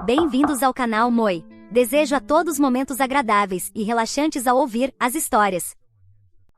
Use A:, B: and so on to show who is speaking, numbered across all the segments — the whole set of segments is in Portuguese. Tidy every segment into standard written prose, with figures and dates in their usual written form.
A: Bem-vindos ao canal Moi. Desejo a todos momentos agradáveis e relaxantes ao ouvir as histórias.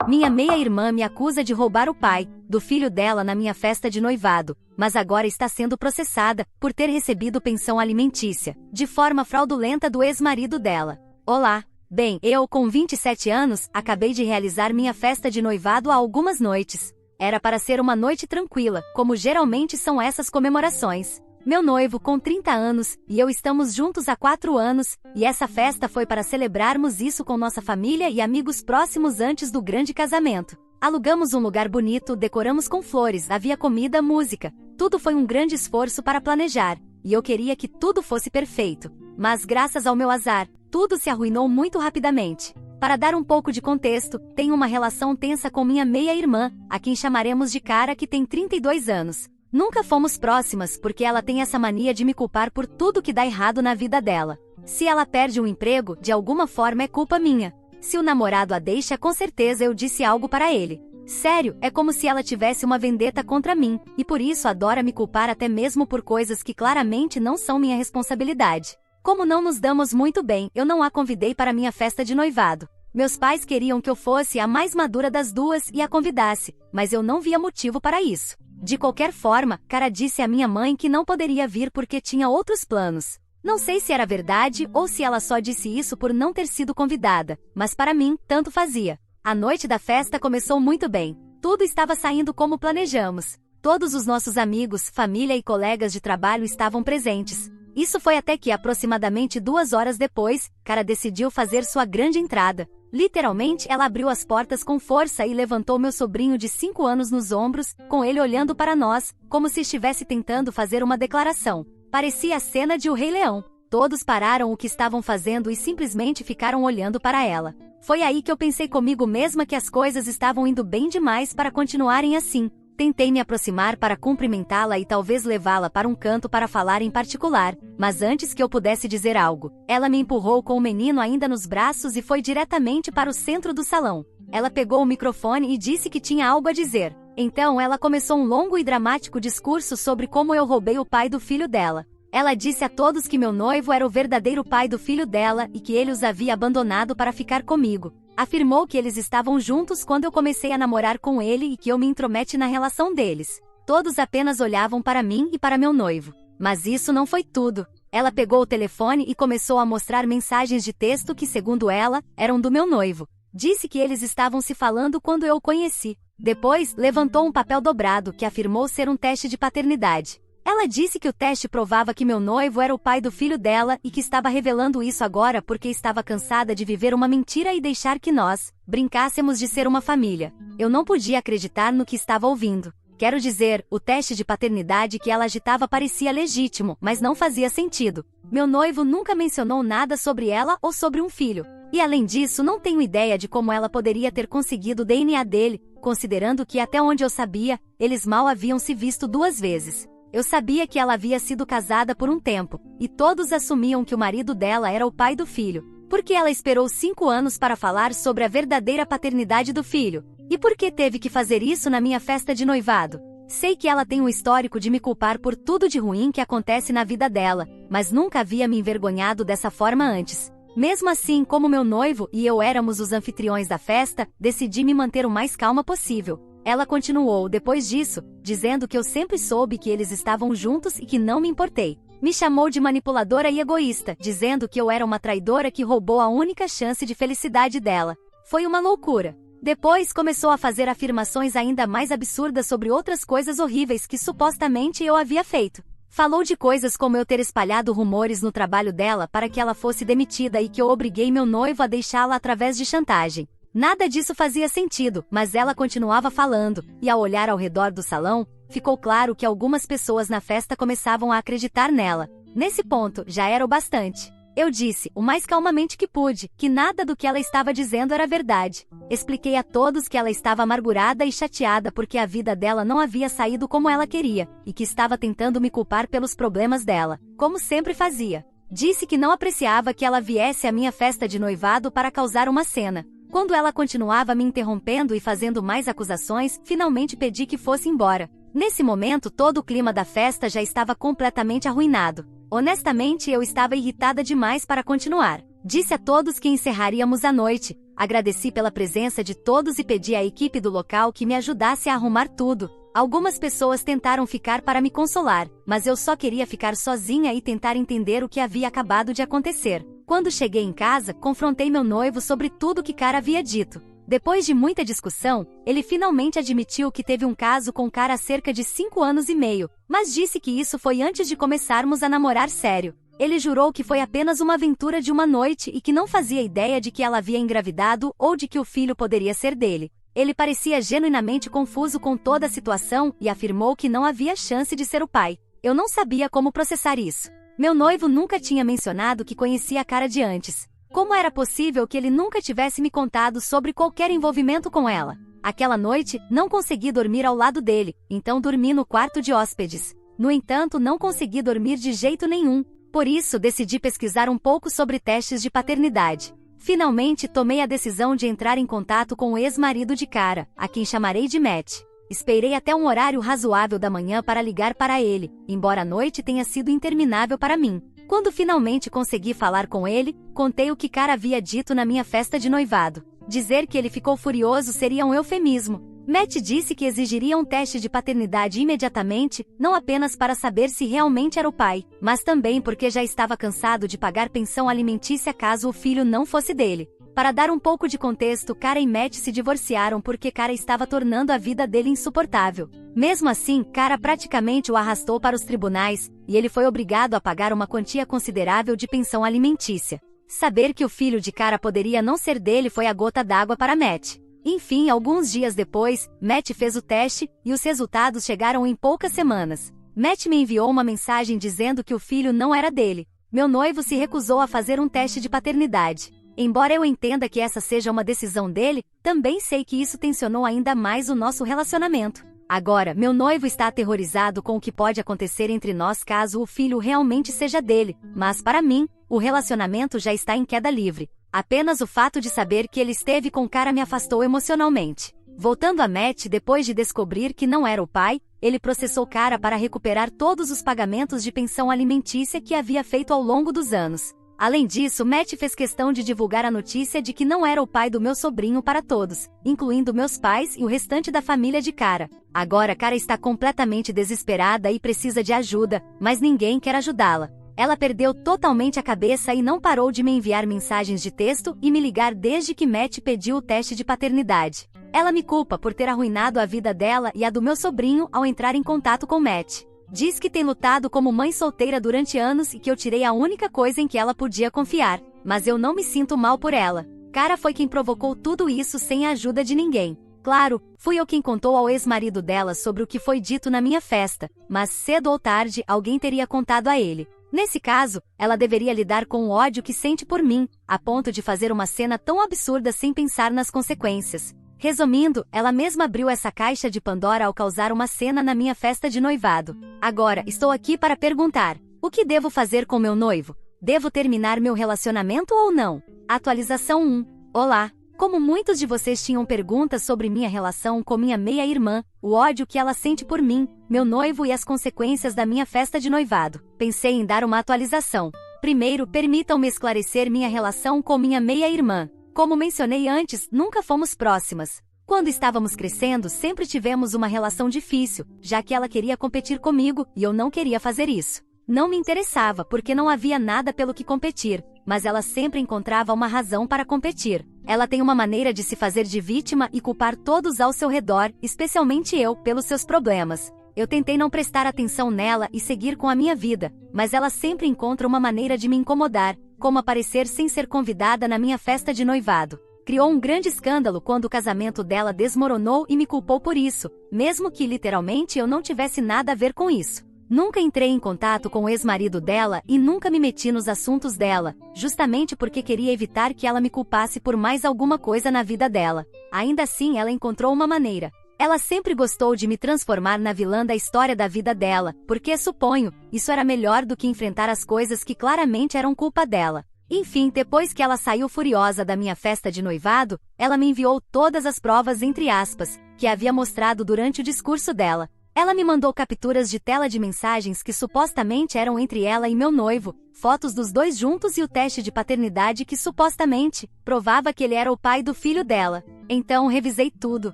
A: Minha meia-irmã me acusa de roubar o pai do filho dela na minha festa de noivado, mas agora está sendo processada por ter recebido pensão alimentícia, de forma fraudulenta do ex-marido dela. Olá! Bem, eu, com 27 anos, acabei de realizar minha festa de noivado há algumas noites. Era para ser uma noite tranquila, como geralmente são essas comemorações. Meu noivo com 30 anos, e eu estamos juntos há 4 anos, e essa festa foi para celebrarmos isso com nossa família e amigos próximos antes do grande casamento. Alugamos um lugar bonito, decoramos com flores, havia comida, música. Tudo foi um grande esforço para planejar, e eu queria que tudo fosse perfeito. Mas graças ao meu azar, tudo se arruinou muito rapidamente. Para dar um pouco de contexto, tenho uma relação tensa com minha meia-irmã, a quem chamaremos de Cara, que tem 32 anos. Nunca fomos próximas porque ela tem essa mania de me culpar por tudo que dá errado na vida dela. Se ela perde um emprego, de alguma forma é culpa minha. Se o namorado a deixa, com certeza eu disse algo para ele. Sério, é como se ela tivesse uma vendetta contra mim, e por isso adora me culpar até mesmo por coisas que claramente não são minha responsabilidade. Como não nos damos muito bem, eu não a convidei para minha festa de noivado. Meus pais queriam que eu fosse a mais madura das duas e a convidasse, mas eu não via motivo para isso. De qualquer forma, Cara disse à minha mãe que não poderia vir porque tinha outros planos. Não sei se era verdade ou se ela só disse isso por não ter sido convidada, mas para mim, tanto fazia. A noite da festa começou muito bem. Tudo estava saindo como planejamos. Todos os nossos amigos, família e colegas de trabalho estavam presentes. Isso foi até que, aproximadamente 2 horas depois, Cara decidiu fazer sua grande entrada. Literalmente, ela abriu as portas com força e levantou meu sobrinho de 5 anos nos ombros, com ele olhando para nós, como se estivesse tentando fazer uma declaração. Parecia a cena de O Rei Leão. Todos pararam o que estavam fazendo e simplesmente ficaram olhando para ela. Foi aí que eu pensei comigo mesma que as coisas estavam indo bem demais para continuarem assim. Tentei me aproximar para cumprimentá-la e talvez levá-la para um canto para falar em particular, mas antes que eu pudesse dizer algo, ela me empurrou com o menino ainda nos braços e foi diretamente para o centro do salão. Ela pegou o microfone e disse que tinha algo a dizer. Então ela começou um longo e dramático discurso sobre como eu roubei o pai do filho dela. Ela disse a todos que meu noivo era o verdadeiro pai do filho dela e que ele os havia abandonado para ficar comigo. Afirmou que eles estavam juntos quando eu comecei a namorar com ele e que eu me intrometi na relação deles. Todos apenas olhavam para mim e para meu noivo. Mas isso não foi tudo. Ela pegou o telefone e começou a mostrar mensagens de texto que, segundo ela, eram do meu noivo. Disse que eles estavam se falando quando eu o conheci. Depois, levantou um papel dobrado que afirmou ser um teste de paternidade. Ela disse que o teste provava que meu noivo era o pai do filho dela e que estava revelando isso agora porque estava cansada de viver uma mentira e deixar que nós brincássemos de ser uma família. Eu não podia acreditar no que estava ouvindo. Quero dizer, o teste de paternidade que ela agitava parecia legítimo, mas não fazia sentido. Meu noivo nunca mencionou nada sobre ela ou sobre um filho. E além disso, não tenho ideia de como ela poderia ter conseguido o DNA dele, considerando que até onde eu sabia, eles mal haviam se visto 2 vezes. Eu sabia que ela havia sido casada por um tempo, e todos assumiam que o marido dela era o pai do filho. Por que ela esperou 5 anos para falar sobre a verdadeira paternidade do filho? E por que teve que fazer isso na minha festa de noivado? Sei que ela tem um histórico de me culpar por tudo de ruim que acontece na vida dela, mas nunca havia me envergonhado dessa forma antes. Mesmo assim, como meu noivo e eu éramos os anfitriões da festa, decidi me manter o mais calma possível. Ela continuou depois disso, dizendo que eu sempre soube que eles estavam juntos e que não me importei. Me chamou de manipuladora e egoísta, dizendo que eu era uma traidora que roubou a única chance de felicidade dela. Foi uma loucura. Depois começou a fazer afirmações ainda mais absurdas sobre outras coisas horríveis que supostamente eu havia feito. Falou de coisas como eu ter espalhado rumores no trabalho dela para que ela fosse demitida e que eu obriguei meu noivo a deixá-la através de chantagem. Nada disso fazia sentido, mas ela continuava falando, e ao olhar ao redor do salão, ficou claro que algumas pessoas na festa começavam a acreditar nela. Nesse ponto, já era o bastante. Eu disse, o mais calmamente que pude, que nada do que ela estava dizendo era verdade. Expliquei a todos que ela estava amargurada e chateada porque a vida dela não havia saído como ela queria, e que estava tentando me culpar pelos problemas dela, como sempre fazia. Disse que não apreciava que ela viesse à minha festa de noivado para causar uma cena. Quando ela continuava me interrompendo e fazendo mais acusações, finalmente pedi que fosse embora. Nesse momento todo o clima da festa já estava completamente arruinado. Honestamente, eu estava irritada demais para continuar. Disse a todos que encerraríamos a noite, agradeci pela presença de todos e pedi à equipe do local que me ajudasse a arrumar tudo. Algumas pessoas tentaram ficar para me consolar, mas eu só queria ficar sozinha e tentar entender o que havia acabado de acontecer. Quando cheguei em casa, confrontei meu noivo sobre tudo que Cara havia dito. Depois de muita discussão, ele finalmente admitiu que teve um caso com Cara há cerca de 5 anos e meio, mas disse que isso foi antes de começarmos a namorar sério. Ele jurou que foi apenas uma aventura de uma noite e que não fazia ideia de que ela havia engravidado ou de que o filho poderia ser dele. Ele parecia genuinamente confuso com toda a situação e afirmou que não havia chance de ser o pai. Eu não sabia como processar isso. Meu noivo nunca tinha mencionado que conhecia a Cara de antes. Como era possível que ele nunca tivesse me contado sobre qualquer envolvimento com ela? Aquela noite, não consegui dormir ao lado dele, então dormi no quarto de hóspedes. No entanto, não consegui dormir de jeito nenhum. Por isso, decidi pesquisar um pouco sobre testes de paternidade. Finalmente, tomei a decisão de entrar em contato com o ex-marido de Cara, a quem chamarei de Matt. Esperei até um horário razoável da manhã para ligar para ele, embora a noite tenha sido interminável para mim. Quando finalmente consegui falar com ele, contei o que Cara havia dito na minha festa de noivado. Dizer que ele ficou furioso seria um eufemismo. Matt disse que exigiria um teste de paternidade imediatamente, não apenas para saber se realmente era o pai, mas também porque já estava cansado de pagar pensão alimentícia caso o filho não fosse dele. Para dar um pouco de contexto, Cara e Matt se divorciaram porque Cara estava tornando a vida dele insuportável. Mesmo assim, Cara praticamente o arrastou para os tribunais, e ele foi obrigado a pagar uma quantia considerável de pensão alimentícia. Saber que o filho de Cara poderia não ser dele foi a gota d'água para Matt. Enfim, alguns dias depois, Matt fez o teste, e os resultados chegaram em poucas semanas. Matt me enviou uma mensagem dizendo que o filho não era dele. Meu noivo se recusou a fazer um teste de paternidade. Embora eu entenda que essa seja uma decisão dele, também sei que isso tensionou ainda mais o nosso relacionamento. Agora, meu noivo está aterrorizado com o que pode acontecer entre nós caso o filho realmente seja dele, mas para mim, o relacionamento já está em queda livre. Apenas o fato de saber que ele esteve com Cara me afastou emocionalmente. Voltando a Matt, depois de descobrir que não era o pai, ele processou Cara para recuperar todos os pagamentos de pensão alimentícia que havia feito ao longo dos anos. Além disso, Matt fez questão de divulgar a notícia de que não era o pai do meu sobrinho para todos, incluindo meus pais e o restante da família de Cara. Agora Cara está completamente desesperada e precisa de ajuda, mas ninguém quer ajudá-la. Ela perdeu totalmente a cabeça e não parou de me enviar mensagens de texto e me ligar desde que Matt pediu o teste de paternidade. Ela me culpa por ter arruinado a vida dela e a do meu sobrinho ao entrar em contato com Matt. Diz que tem lutado como mãe solteira durante anos e que eu tirei a única coisa em que ela podia confiar, mas eu não me sinto mal por ela. Cara foi quem provocou tudo isso sem a ajuda de ninguém. Claro, fui eu quem contou ao ex-marido dela sobre o que foi dito na minha festa, mas cedo ou tarde alguém teria contado a ele. Nesse caso, ela deveria lidar com o ódio que sente por mim, a ponto de fazer uma cena tão absurda sem pensar nas consequências. Resumindo, ela mesma abriu essa caixa de Pandora ao causar uma cena na minha festa de noivado. Agora, estou aqui para perguntar: o que devo fazer com meu noivo? Devo terminar meu relacionamento ou não? Atualização 1. Olá! Como muitos de vocês tinham perguntas sobre minha relação com minha meia-irmã, o ódio que ela sente por mim, meu noivo e as consequências da minha festa de noivado, pensei em dar uma atualização. Primeiro, permitam-me esclarecer minha relação com minha meia-irmã. Como mencionei antes, nunca fomos próximas. Quando estávamos crescendo, sempre tivemos uma relação difícil, já que ela queria competir comigo e eu não queria fazer isso. Não me interessava porque não havia nada pelo que competir, mas ela sempre encontrava uma razão para competir. Ela tem uma maneira de se fazer de vítima e culpar todos ao seu redor, especialmente eu, pelos seus problemas. Eu tentei não prestar atenção nela e seguir com a minha vida, mas ela sempre encontra uma maneira de me incomodar, como aparecer sem ser convidada na minha festa de noivado. Criou um grande escândalo quando o casamento dela desmoronou e me culpou por isso, mesmo que literalmente eu não tivesse nada a ver com isso. Nunca entrei em contato com o ex-marido dela e nunca me meti nos assuntos dela, justamente porque queria evitar que ela me culpasse por mais alguma coisa na vida dela. Ainda assim, ela encontrou uma maneira. Ela sempre gostou de me transformar na vilã da história da vida dela, porque, suponho, isso era melhor do que enfrentar as coisas que claramente eram culpa dela. Enfim, depois que ela saiu furiosa da minha festa de noivado, ela me enviou todas as provas entre aspas, que havia mostrado durante o discurso dela. Ela me mandou capturas de tela de mensagens que supostamente eram entre ela e meu noivo, fotos dos dois juntos e o teste de paternidade que supostamente provava que ele era o pai do filho dela. Então revisei tudo.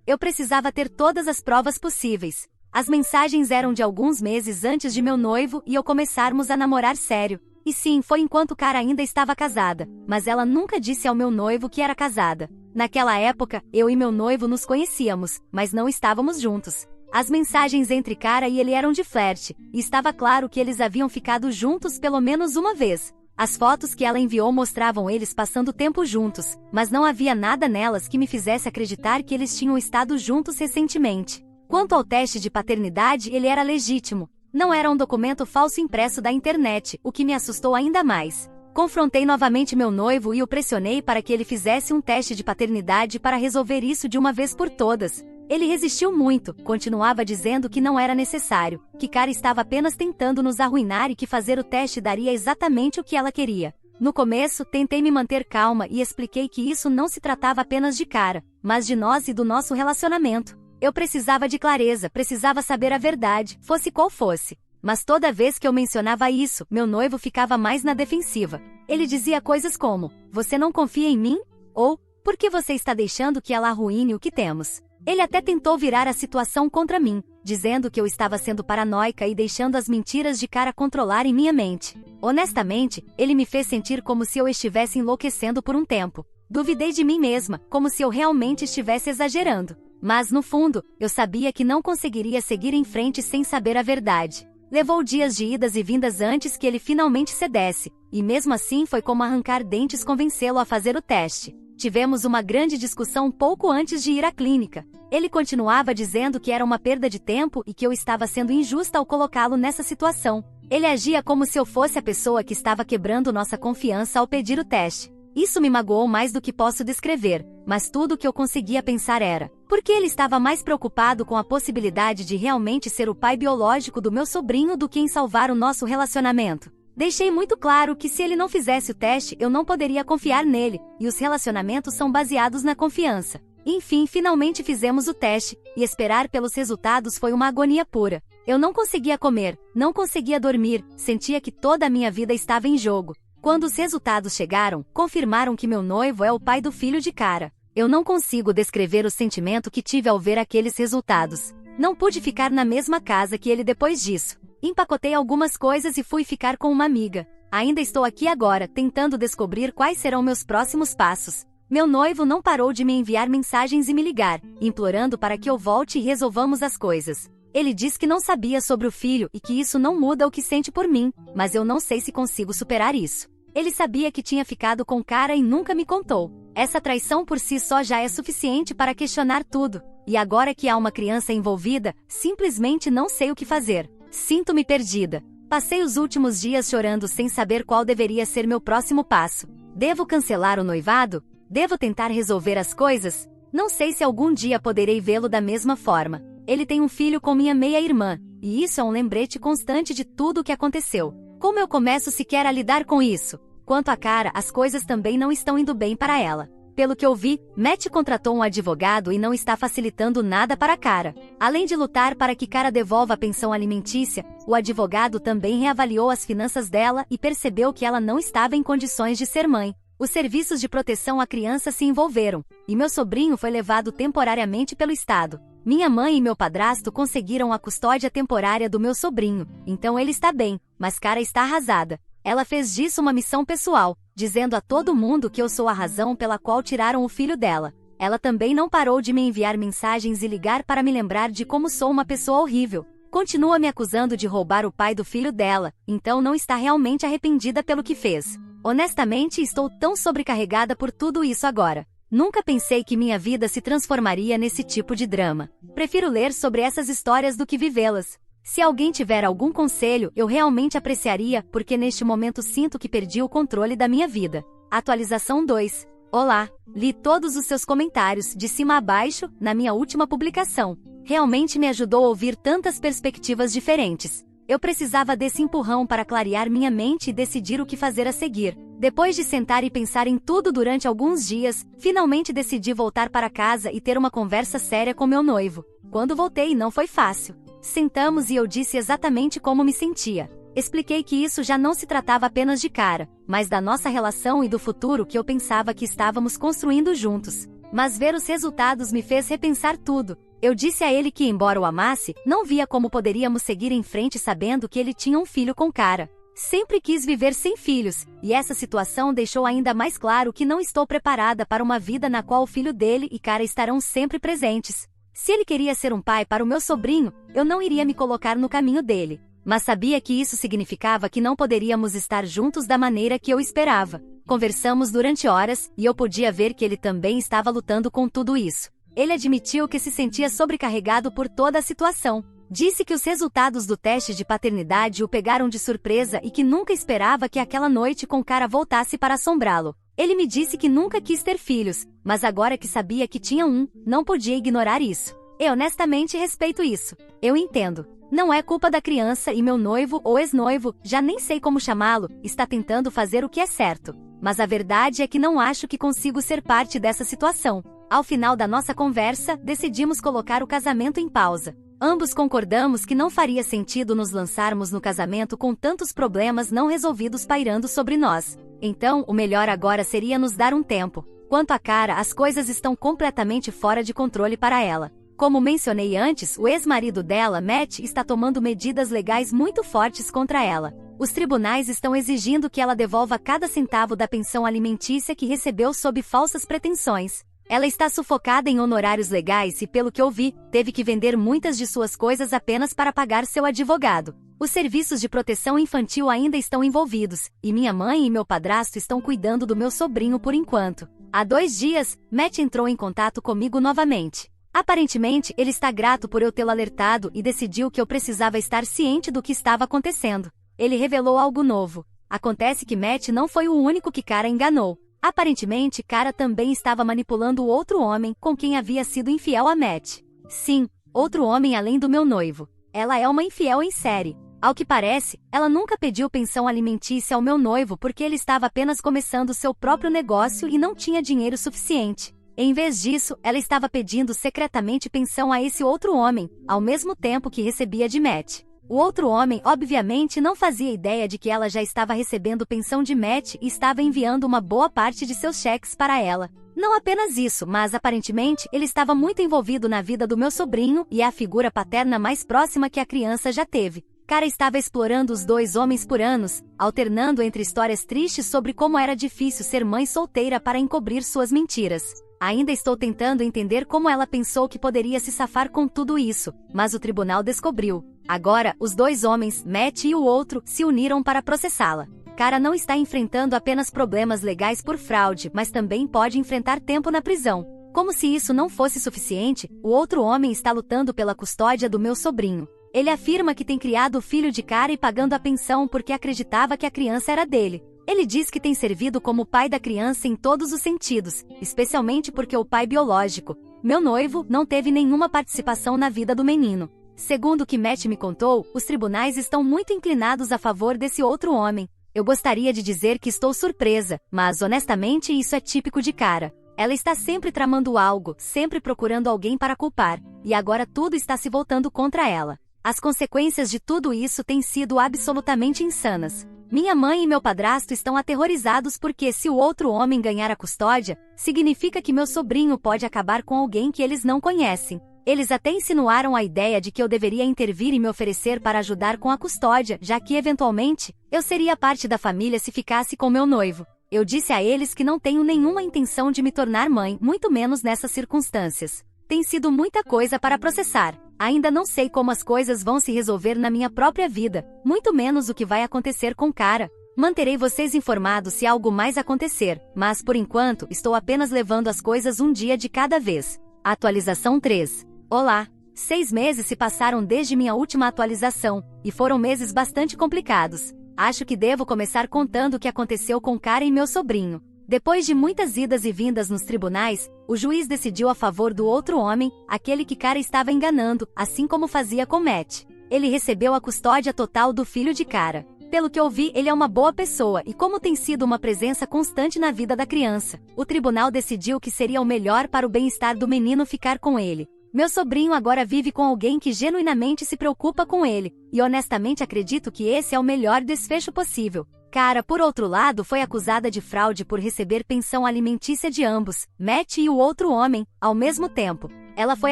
A: Eu precisava ter todas as provas possíveis. As mensagens eram de alguns meses antes de meu noivo e eu começarmos a namorar sério. E sim, foi enquanto Cara ainda estava casada, mas ela nunca disse ao meu noivo que era casada. Naquela época, eu e meu noivo nos conhecíamos, mas não estávamos juntos. As mensagens entre Cara e ele eram de flerte, e estava claro que eles haviam ficado juntos pelo menos uma vez. As fotos que ela enviou mostravam eles passando tempo juntos, mas não havia nada nelas que me fizesse acreditar que eles tinham estado juntos recentemente. Quanto ao teste de paternidade, ele era legítimo. Não era um documento falso impresso da internet, o que me assustou ainda mais. Confrontei novamente meu noivo e o pressionei para que ele fizesse um teste de paternidade para resolver isso de uma vez por todas. Ele resistiu muito, continuava dizendo que não era necessário, que Cara estava apenas tentando nos arruinar e que fazer o teste daria exatamente o que ela queria. No começo, tentei me manter calma e expliquei que isso não se tratava apenas de Cara, mas de nós e do nosso relacionamento. Eu precisava de clareza, precisava saber a verdade, fosse qual fosse. Mas toda vez que eu mencionava isso, meu noivo ficava mais na defensiva. Ele dizia coisas como: "Você não confia em mim?" Ou "Por que você está deixando que ela arruine o que temos?" Ele até tentou virar a situação contra mim, dizendo que eu estava sendo paranoica e deixando as mentiras de Cara controlarem minha mente. Honestamente, ele me fez sentir como se eu estivesse enlouquecendo por um tempo. Duvidei de mim mesma, como se eu realmente estivesse exagerando. Mas, no fundo, eu sabia que não conseguiria seguir em frente sem saber a verdade. Levou dias de idas e vindas antes que ele finalmente cedesse, e mesmo assim foi como arrancar dentes convencê-lo a fazer o teste. Tivemos uma grande discussão pouco antes de ir à clínica. Ele continuava dizendo que era uma perda de tempo e que eu estava sendo injusta ao colocá-lo nessa situação. Ele agia como se eu fosse a pessoa que estava quebrando nossa confiança ao pedir o teste. Isso me magoou mais do que posso descrever, mas tudo o que eu conseguia pensar era: por que ele estava mais preocupado com a possibilidade de realmente ser o pai biológico do meu sobrinho do que em salvar o nosso relacionamento? Deixei muito claro que se ele não fizesse o teste, eu não poderia confiar nele, e os relacionamentos são baseados na confiança. Enfim, finalmente fizemos o teste, e esperar pelos resultados foi uma agonia pura. Eu não conseguia comer, não conseguia dormir, sentia que toda a minha vida estava em jogo. Quando os resultados chegaram, confirmaram que meu noivo é o pai do filho de Cara. Eu não consigo descrever o sentimento que tive ao ver aqueles resultados. Não pude ficar na mesma casa que ele depois disso. Empacotei algumas coisas e fui ficar com uma amiga. Ainda estou aqui agora, tentando descobrir quais serão meus próximos passos. Meu noivo não parou de me enviar mensagens e me ligar, implorando para que eu volte e resolvamos as coisas. Ele diz que não sabia sobre o filho e que isso não muda o que sente por mim, mas eu não sei se consigo superar isso. Ele sabia que tinha ficado com Cara e nunca me contou. Essa traição por si só já é suficiente para questionar tudo. E agora que há uma criança envolvida, simplesmente não sei o que fazer. Sinto-me perdida. Passei os últimos dias chorando sem saber qual deveria ser meu próximo passo. Devo cancelar o noivado? Devo tentar resolver as coisas? Não sei se algum dia poderei vê-lo da mesma forma. Ele tem um filho com minha meia-irmã, e isso é um lembrete constante de tudo o que aconteceu. Como eu começo sequer a lidar com isso? Quanto a Cara, as coisas também não estão indo bem para ela. Pelo que eu vi, Matt contratou um advogado e não está facilitando nada para Cara. Além de lutar para que Cara devolva a pensão alimentícia, o advogado também reavaliou as finanças dela e percebeu que ela não estava em condições de ser mãe. Os serviços de proteção à criança se envolveram, e meu sobrinho foi levado temporariamente pelo Estado. Minha mãe e meu padrasto conseguiram a custódia temporária do meu sobrinho, então ele está bem, mas Cara está arrasada. Ela fez disso uma missão pessoal, dizendo a todo mundo que eu sou a razão pela qual tiraram o filho dela. Ela também não parou de me enviar mensagens e ligar para me lembrar de como sou uma pessoa horrível. Continua me acusando de roubar o pai do filho dela, então não está realmente arrependida pelo que fez. Honestamente, estou tão sobrecarregada por tudo isso agora. Nunca pensei que minha vida se transformaria nesse tipo de drama. Prefiro ler sobre essas histórias do que vivê-las. Se alguém tiver algum conselho, eu realmente apreciaria, porque neste momento sinto que perdi o controle da minha vida. Atualização 2. Olá, li todos os seus comentários, de cima a baixo, na minha última publicação. Realmente me ajudou a ouvir tantas perspectivas diferentes. Eu precisava desse empurrão para clarear minha mente e decidir o que fazer a seguir. Depois de sentar e pensar em tudo durante alguns dias, finalmente decidi voltar para casa e ter uma conversa séria com meu noivo. Quando voltei, não foi fácil. Sentamos e eu disse exatamente como me sentia. Expliquei que isso já não se tratava apenas de Cara, mas da nossa relação e do futuro que eu pensava que estávamos construindo juntos. Mas ver os resultados me fez repensar tudo. Eu disse a ele que, embora o amasse, não via como poderíamos seguir em frente sabendo que ele tinha um filho com Cara. Sempre quis viver sem filhos, e essa situação deixou ainda mais claro que não estou preparada para uma vida na qual o filho dele e Cara estarão sempre presentes. Se ele queria ser um pai para o meu sobrinho, eu não iria me colocar no caminho dele. Mas sabia que isso significava que não poderíamos estar juntos da maneira que eu esperava. Conversamos durante horas, e eu podia ver que ele também estava lutando com tudo isso. Ele admitiu que se sentia sobrecarregado por toda a situação. Disse que os resultados do teste de paternidade o pegaram de surpresa e que nunca esperava que aquela noite com Cara voltasse para assombrá-lo. Ele me disse que nunca quis ter filhos, mas agora que sabia que tinha um, não podia ignorar isso. Eu honestamente respeito isso. Eu entendo. Não é culpa da criança e meu noivo ou ex-noivo, já nem sei como chamá-lo, está tentando fazer o que é certo. Mas a verdade é que não acho que consigo ser parte dessa situação. Ao final da nossa conversa, decidimos colocar o casamento em pausa. Ambos concordamos que não faria sentido nos lançarmos no casamento com tantos problemas não resolvidos pairando sobre nós. Então, o melhor agora seria nos dar um tempo. Quanto à Cara, as coisas estão completamente fora de controle para ela. Como mencionei antes, o ex-marido dela, Matt, está tomando medidas legais muito fortes contra ela. Os tribunais estão exigindo que ela devolva cada centavo da pensão alimentícia que recebeu sob falsas pretensões. Ela está sufocada em honorários legais e, pelo que ouvi, teve que vender muitas de suas coisas apenas para pagar seu advogado. Os serviços de proteção infantil ainda estão envolvidos, e minha mãe e meu padrasto estão cuidando do meu sobrinho por enquanto. Há 2 dias, Matt entrou em contato comigo novamente. Aparentemente, ele está grato por eu tê-lo alertado e decidiu que eu precisava estar ciente do que estava acontecendo. Ele revelou algo novo. Acontece que Matt não foi o único que Cara enganou. Aparentemente, Cara também estava manipulando o outro homem com quem havia sido infiel a Matt. Sim, outro homem além do meu noivo. Ela é uma infiel em série. Ao que parece, ela nunca pediu pensão alimentícia ao meu noivo porque ele estava apenas começando seu próprio negócio e não tinha dinheiro suficiente. Em vez disso, ela estava pedindo secretamente pensão a esse outro homem, ao mesmo tempo que recebia de Matt. O outro homem, obviamente, não fazia ideia de que ela já estava recebendo pensão de Matt e estava enviando uma boa parte de seus cheques para ela. Não apenas isso, mas aparentemente ele estava muito envolvido na vida do meu sobrinho e é a figura paterna mais próxima que a criança já teve. Cara estava explorando os 2 homens por anos, alternando entre histórias tristes sobre como era difícil ser mãe solteira para encobrir suas mentiras. Ainda estou tentando entender como ela pensou que poderia se safar com tudo isso, mas o tribunal descobriu. Agora, os 2 homens, Matt e o outro, se uniram para processá-la. Cara não está enfrentando apenas problemas legais por fraude, mas também pode enfrentar tempo na prisão. Como se isso não fosse suficiente, o outro homem está lutando pela custódia do meu sobrinho. Ele afirma que tem criado o filho de Cara e pagando a pensão porque acreditava que a criança era dele. Ele diz que tem servido como pai da criança em todos os sentidos, especialmente porque o pai biológico, meu noivo, não teve nenhuma participação na vida do menino. Segundo o que Matt me contou, os tribunais estão muito inclinados a favor desse outro homem. Eu gostaria de dizer que estou surpresa, mas honestamente isso é típico de Cara. Ela está sempre tramando algo, sempre procurando alguém para culpar, e agora tudo está se voltando contra ela. As consequências de tudo isso têm sido absolutamente insanas. Minha mãe e meu padrasto estão aterrorizados porque se o outro homem ganhar a custódia, significa que meu sobrinho pode acabar com alguém que eles não conhecem. Eles até insinuaram a ideia de que eu deveria intervir e me oferecer para ajudar com a custódia, já que, eventualmente, eu seria parte da família se ficasse com meu noivo. Eu disse a eles que não tenho nenhuma intenção de me tornar mãe, muito menos nessas circunstâncias. Tem sido muita coisa para processar. Ainda não sei como as coisas vão se resolver na minha própria vida, muito menos o que vai acontecer com Cara. Manterei vocês informados se algo mais acontecer, mas por enquanto estou apenas levando as coisas um dia de cada vez. Atualização 3. Olá! 6 meses se passaram desde minha última atualização, e foram meses bastante complicados. Acho que devo começar contando o que aconteceu com Cara e meu sobrinho. Depois de muitas idas e vindas nos tribunais, o juiz decidiu a favor do outro homem, aquele que Cara estava enganando, assim como fazia com Matt. Ele recebeu a custódia total do filho de Cara. Pelo que ouvi, ele é uma boa pessoa e como tem sido uma presença constante na vida da criança, o tribunal decidiu que seria o melhor para o bem-estar do menino ficar com ele. Meu sobrinho agora vive com alguém que genuinamente se preocupa com ele, e honestamente acredito que esse é o melhor desfecho possível. Cara, por outro lado, foi acusada de fraude por receber pensão alimentícia de ambos, Matt e o outro homem, ao mesmo tempo. Ela foi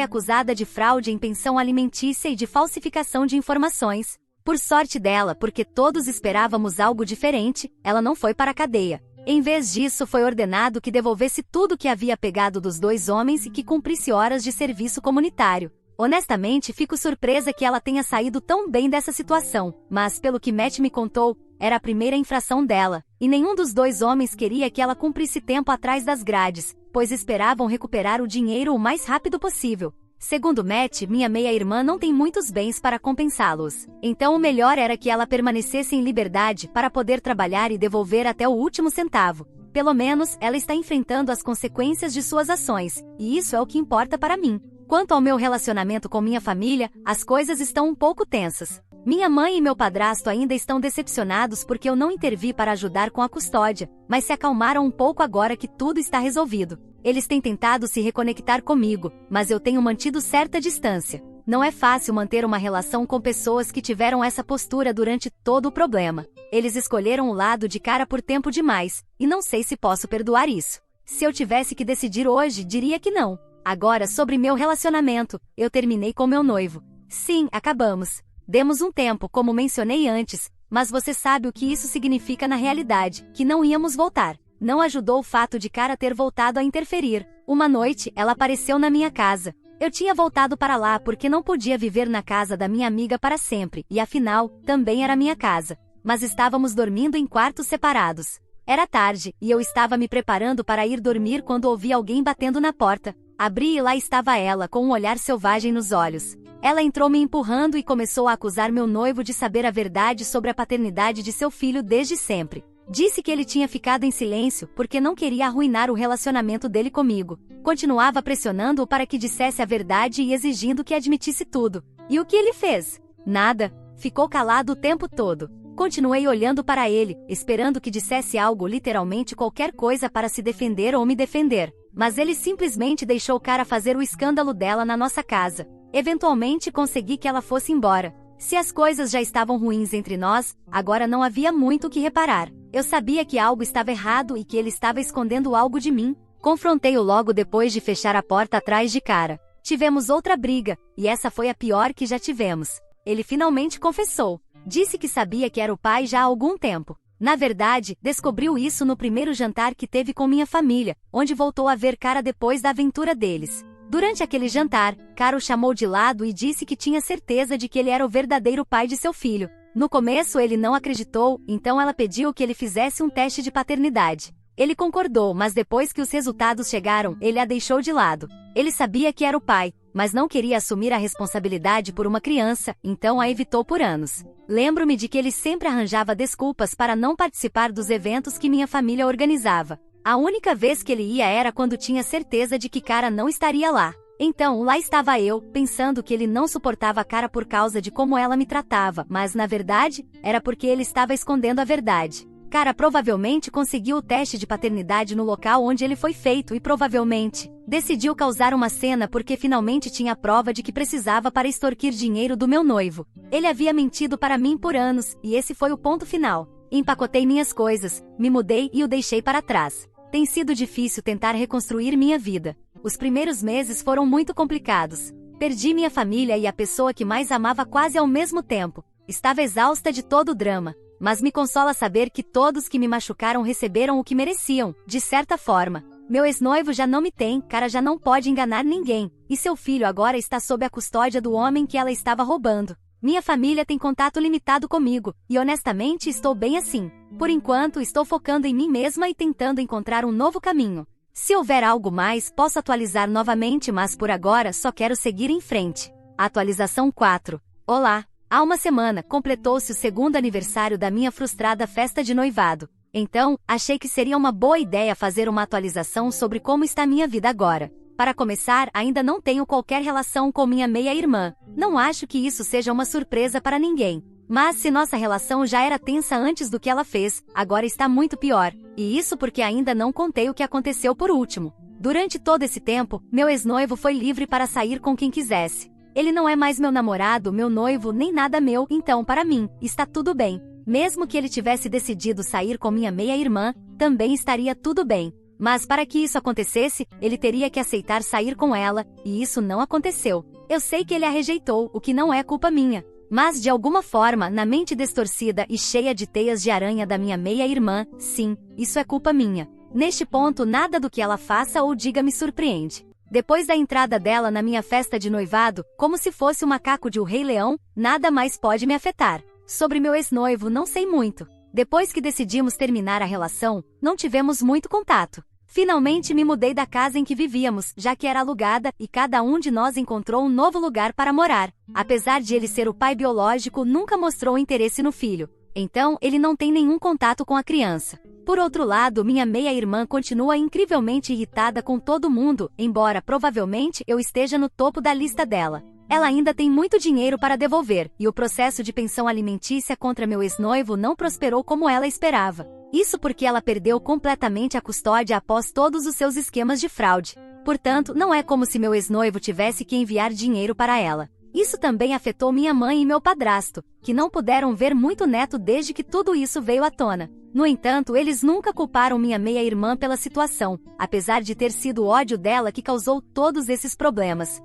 A: acusada de fraude em pensão alimentícia e de falsificação de informações. Por sorte dela, porque todos esperávamos algo diferente, ela não foi para a cadeia. Em vez disso, foi ordenado que devolvesse tudo que havia pegado dos dois homens e que cumprisse horas de serviço comunitário. Honestamente, fico surpresa que ela tenha saído tão bem dessa situação, mas pelo que Matt me contou, era a primeira infração dela, e nenhum dos dois homens queria que ela cumprisse tempo atrás das grades, pois esperavam recuperar o dinheiro o mais rápido possível. Segundo Matt, minha meia-irmã não tem muitos bens para compensá-los. Então o melhor era que ela permanecesse em liberdade para poder trabalhar e devolver até o último centavo. Pelo menos, ela está enfrentando as consequências de suas ações, e isso é o que importa para mim. Quanto ao meu relacionamento com minha família, as coisas estão um pouco tensas. Minha mãe e meu padrasto ainda estão decepcionados porque eu não intervi para ajudar com a custódia, mas se acalmaram um pouco agora que tudo está resolvido. Eles têm tentado se reconectar comigo, mas eu tenho mantido certa distância. Não é fácil manter uma relação com pessoas que tiveram essa postura durante todo o problema. Eles escolheram o lado de cara por tempo demais, e não sei se posso perdoar isso. Se eu tivesse que decidir hoje, diria que não. Agora, sobre meu relacionamento, eu terminei com meu noivo. Sim, acabamos. Demos um tempo, como mencionei antes, mas você sabe o que isso significa na realidade, que não íamos voltar. Não ajudou o fato de cara ter voltado a interferir. Uma noite, ela apareceu na minha casa. Eu tinha voltado para lá porque não podia viver na casa da minha amiga para sempre, e afinal, também era minha casa. Mas estávamos dormindo em quartos separados. Era tarde, e eu estava me preparando para ir dormir quando ouvi alguém batendo na porta. Abri e lá estava ela, com um olhar selvagem nos olhos. Ela entrou me empurrando e começou a acusar meu noivo de saber a verdade sobre a paternidade de seu filho desde sempre. Disse que ele tinha ficado em silêncio porque não queria arruinar o relacionamento dele comigo. Continuava pressionando-o para que dissesse a verdade e exigindo que admitisse tudo. E o que ele fez? Nada. Ficou calado o tempo todo. Continuei olhando para ele, esperando que dissesse algo, literalmente qualquer coisa para se defender ou me defender. Mas ele simplesmente deixou cara fazer o escândalo dela na nossa casa. Eventualmente consegui que ela fosse embora. Se as coisas já estavam ruins entre nós, agora não havia muito o que reparar. Eu sabia que algo estava errado e que ele estava escondendo algo de mim. Confrontei-o logo depois de fechar a porta atrás de cara. Tivemos outra briga, e essa foi a pior que já tivemos. Ele finalmente confessou. Disse que sabia que era o pai já há algum tempo. Na verdade, descobriu isso no primeiro jantar que teve com minha família, onde voltou a ver cara depois da aventura deles. Durante aquele jantar, Cara o chamou de lado e disse que tinha certeza de que ele era o verdadeiro pai de seu filho. No começo ele não acreditou, então ela pediu que ele fizesse um teste de paternidade. Ele concordou, mas depois que os resultados chegaram, ele a deixou de lado. Ele sabia que era o pai, mas não queria assumir a responsabilidade por uma criança, então a evitou por anos. Lembro-me de que ele sempre arranjava desculpas para não participar dos eventos que minha família organizava. A única vez que ele ia era quando tinha certeza de que Cara não estaria lá. Então, lá estava eu, pensando que ele não suportava Cara por causa de como ela me tratava, mas na verdade, era porque ele estava escondendo a verdade. Cara provavelmente conseguiu o teste de paternidade no local onde ele foi feito e provavelmente decidiu causar uma cena porque finalmente tinha a prova de que precisava para extorquir dinheiro do meu noivo. Ele havia mentido para mim por anos, e esse foi o ponto final. Empacotei minhas coisas, me mudei e o deixei para trás. Tem sido difícil tentar reconstruir minha vida. Os primeiros meses foram muito complicados. Perdi minha família e a pessoa que mais amava quase ao mesmo tempo. Estava exausta de todo o drama. Mas me consola saber que todos que me machucaram receberam o que mereciam, de certa forma. Meu ex-noivo já não me tem, Cara já não pode enganar ninguém. E seu filho agora está sob a custódia do homem que ela estava roubando. Minha família tem contato limitado comigo, e honestamente estou bem assim. Por enquanto, estou focando em mim mesma e tentando encontrar um novo caminho. Se houver algo mais, posso atualizar novamente, mas por agora só quero seguir em frente. Atualização 4. Olá! Há uma semana, completou-se o segundo aniversário da minha frustrada festa de noivado. Então, achei que seria uma boa ideia fazer uma atualização sobre como está minha vida agora. Para começar, ainda não tenho qualquer relação com minha meia-irmã. Não acho que isso seja uma surpresa para ninguém. Mas se nossa relação já era tensa antes do que ela fez, agora está muito pior. E isso porque ainda não contei o que aconteceu por último. Durante todo esse tempo, meu ex-noivo foi livre para sair com quem quisesse. Ele não é mais meu namorado, meu noivo, nem nada meu, então para mim, está tudo bem. Mesmo que ele tivesse decidido sair com minha meia-irmã, também estaria tudo bem. Mas para que isso acontecesse, ele teria que aceitar sair com ela, e isso não aconteceu. Eu sei que ele a rejeitou, o que não é culpa minha. Mas de alguma forma, na mente distorcida e cheia de teias de aranha da minha meia-irmã, sim, isso é culpa minha. Neste ponto, nada do que ela faça ou diga me surpreende. Depois da entrada dela na minha festa de noivado, como se fosse o macaco de O Rei Leão, nada mais pode me afetar. Sobre meu ex-noivo, não sei muito. Depois que decidimos terminar a relação, não tivemos muito contato. Finalmente me mudei da casa em que vivíamos, já que era alugada, e cada um de nós encontrou um novo lugar para morar. Apesar de ele ser o pai biológico, nunca mostrou interesse no filho. Então, ele não tem nenhum contato com a criança. Por outro lado, minha meia-irmã continua incrivelmente irritada com todo mundo, embora provavelmente eu esteja no topo da lista dela. Ela ainda tem muito dinheiro para devolver, e o processo de pensão alimentícia contra meu ex-noivo não prosperou como ela esperava. Isso porque ela perdeu completamente a custódia após todos os seus esquemas de fraude. Portanto, não é como se meu ex-noivo tivesse que enviar dinheiro para ela. Isso também afetou minha mãe e meu padrasto, que não puderam ver muito neto desde que tudo isso veio à tona. No entanto, eles nunca culparam minha meia-irmã pela situação, apesar de ter sido o ódio dela que causou todos esses problemas.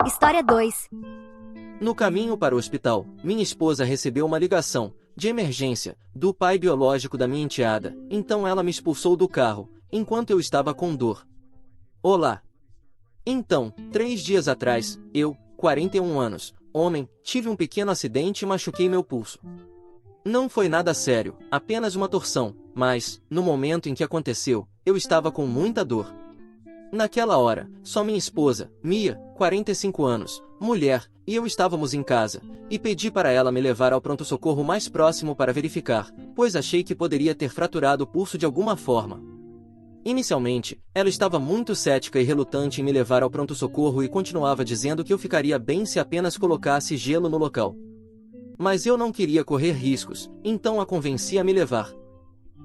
A: História 2.
B: No caminho para o hospital, minha esposa recebeu uma ligação, de emergência, do pai biológico da minha enteada, então ela me expulsou do carro, enquanto eu estava com dor. Olá! Então, 3 dias atrás, eu, 41 anos, homem, tive um pequeno acidente e machuquei meu pulso. Não foi nada sério, apenas uma torção, mas, no momento em que aconteceu, eu estava com muita dor. Naquela hora, só minha esposa, Mia, 45 anos, mulher, e eu estávamos em casa, e pedi para ela me levar ao pronto-socorro mais próximo para verificar, pois achei que poderia ter fraturado o pulso de alguma forma. Inicialmente, ela estava muito cética e relutante em me levar ao pronto-socorro e continuava dizendo que eu ficaria bem se apenas colocasse gelo no local. Mas eu não queria correr riscos, então a convenci a me levar.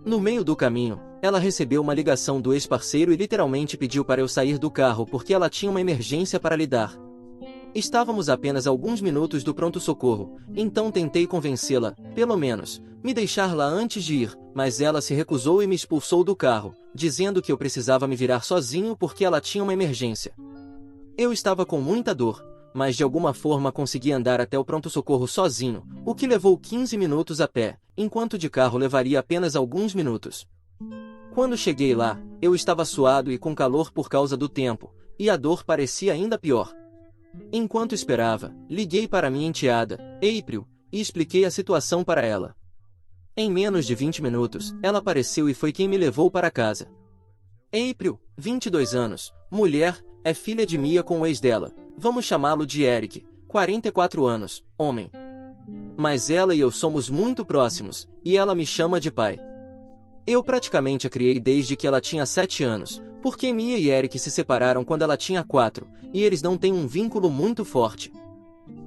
B: No meio do caminho, ela recebeu uma ligação do ex-parceiro e literalmente pediu para eu sair do carro porque ela tinha uma emergência para lidar. Estávamos a apenas alguns minutos do pronto-socorro, então tentei convencê-la, pelo menos, me deixar lá antes de ir, mas ela se recusou e me expulsou do carro, dizendo que eu precisava me virar sozinho porque ela tinha uma emergência. Eu estava com muita dor, mas de alguma forma consegui andar até o pronto-socorro sozinho, o que levou 15 minutos a pé, enquanto de carro levaria apenas alguns minutos. Quando cheguei lá, eu estava suado e com calor por causa do tempo, e a dor parecia ainda pior. Enquanto esperava, liguei para minha enteada, April, e expliquei a situação para ela. Em menos de 20 minutos, ela apareceu e foi quem me levou para casa. April, 22 anos, mulher, é filha de Mia com o ex dela, vamos chamá-lo de Eric, 44 anos, homem. Mas ela e eu somos muito próximos, e ela me chama de pai. Eu praticamente a criei desde que ela tinha 7 anos, porque Mia e Eric se separaram quando ela tinha 4, e eles não têm um vínculo muito forte.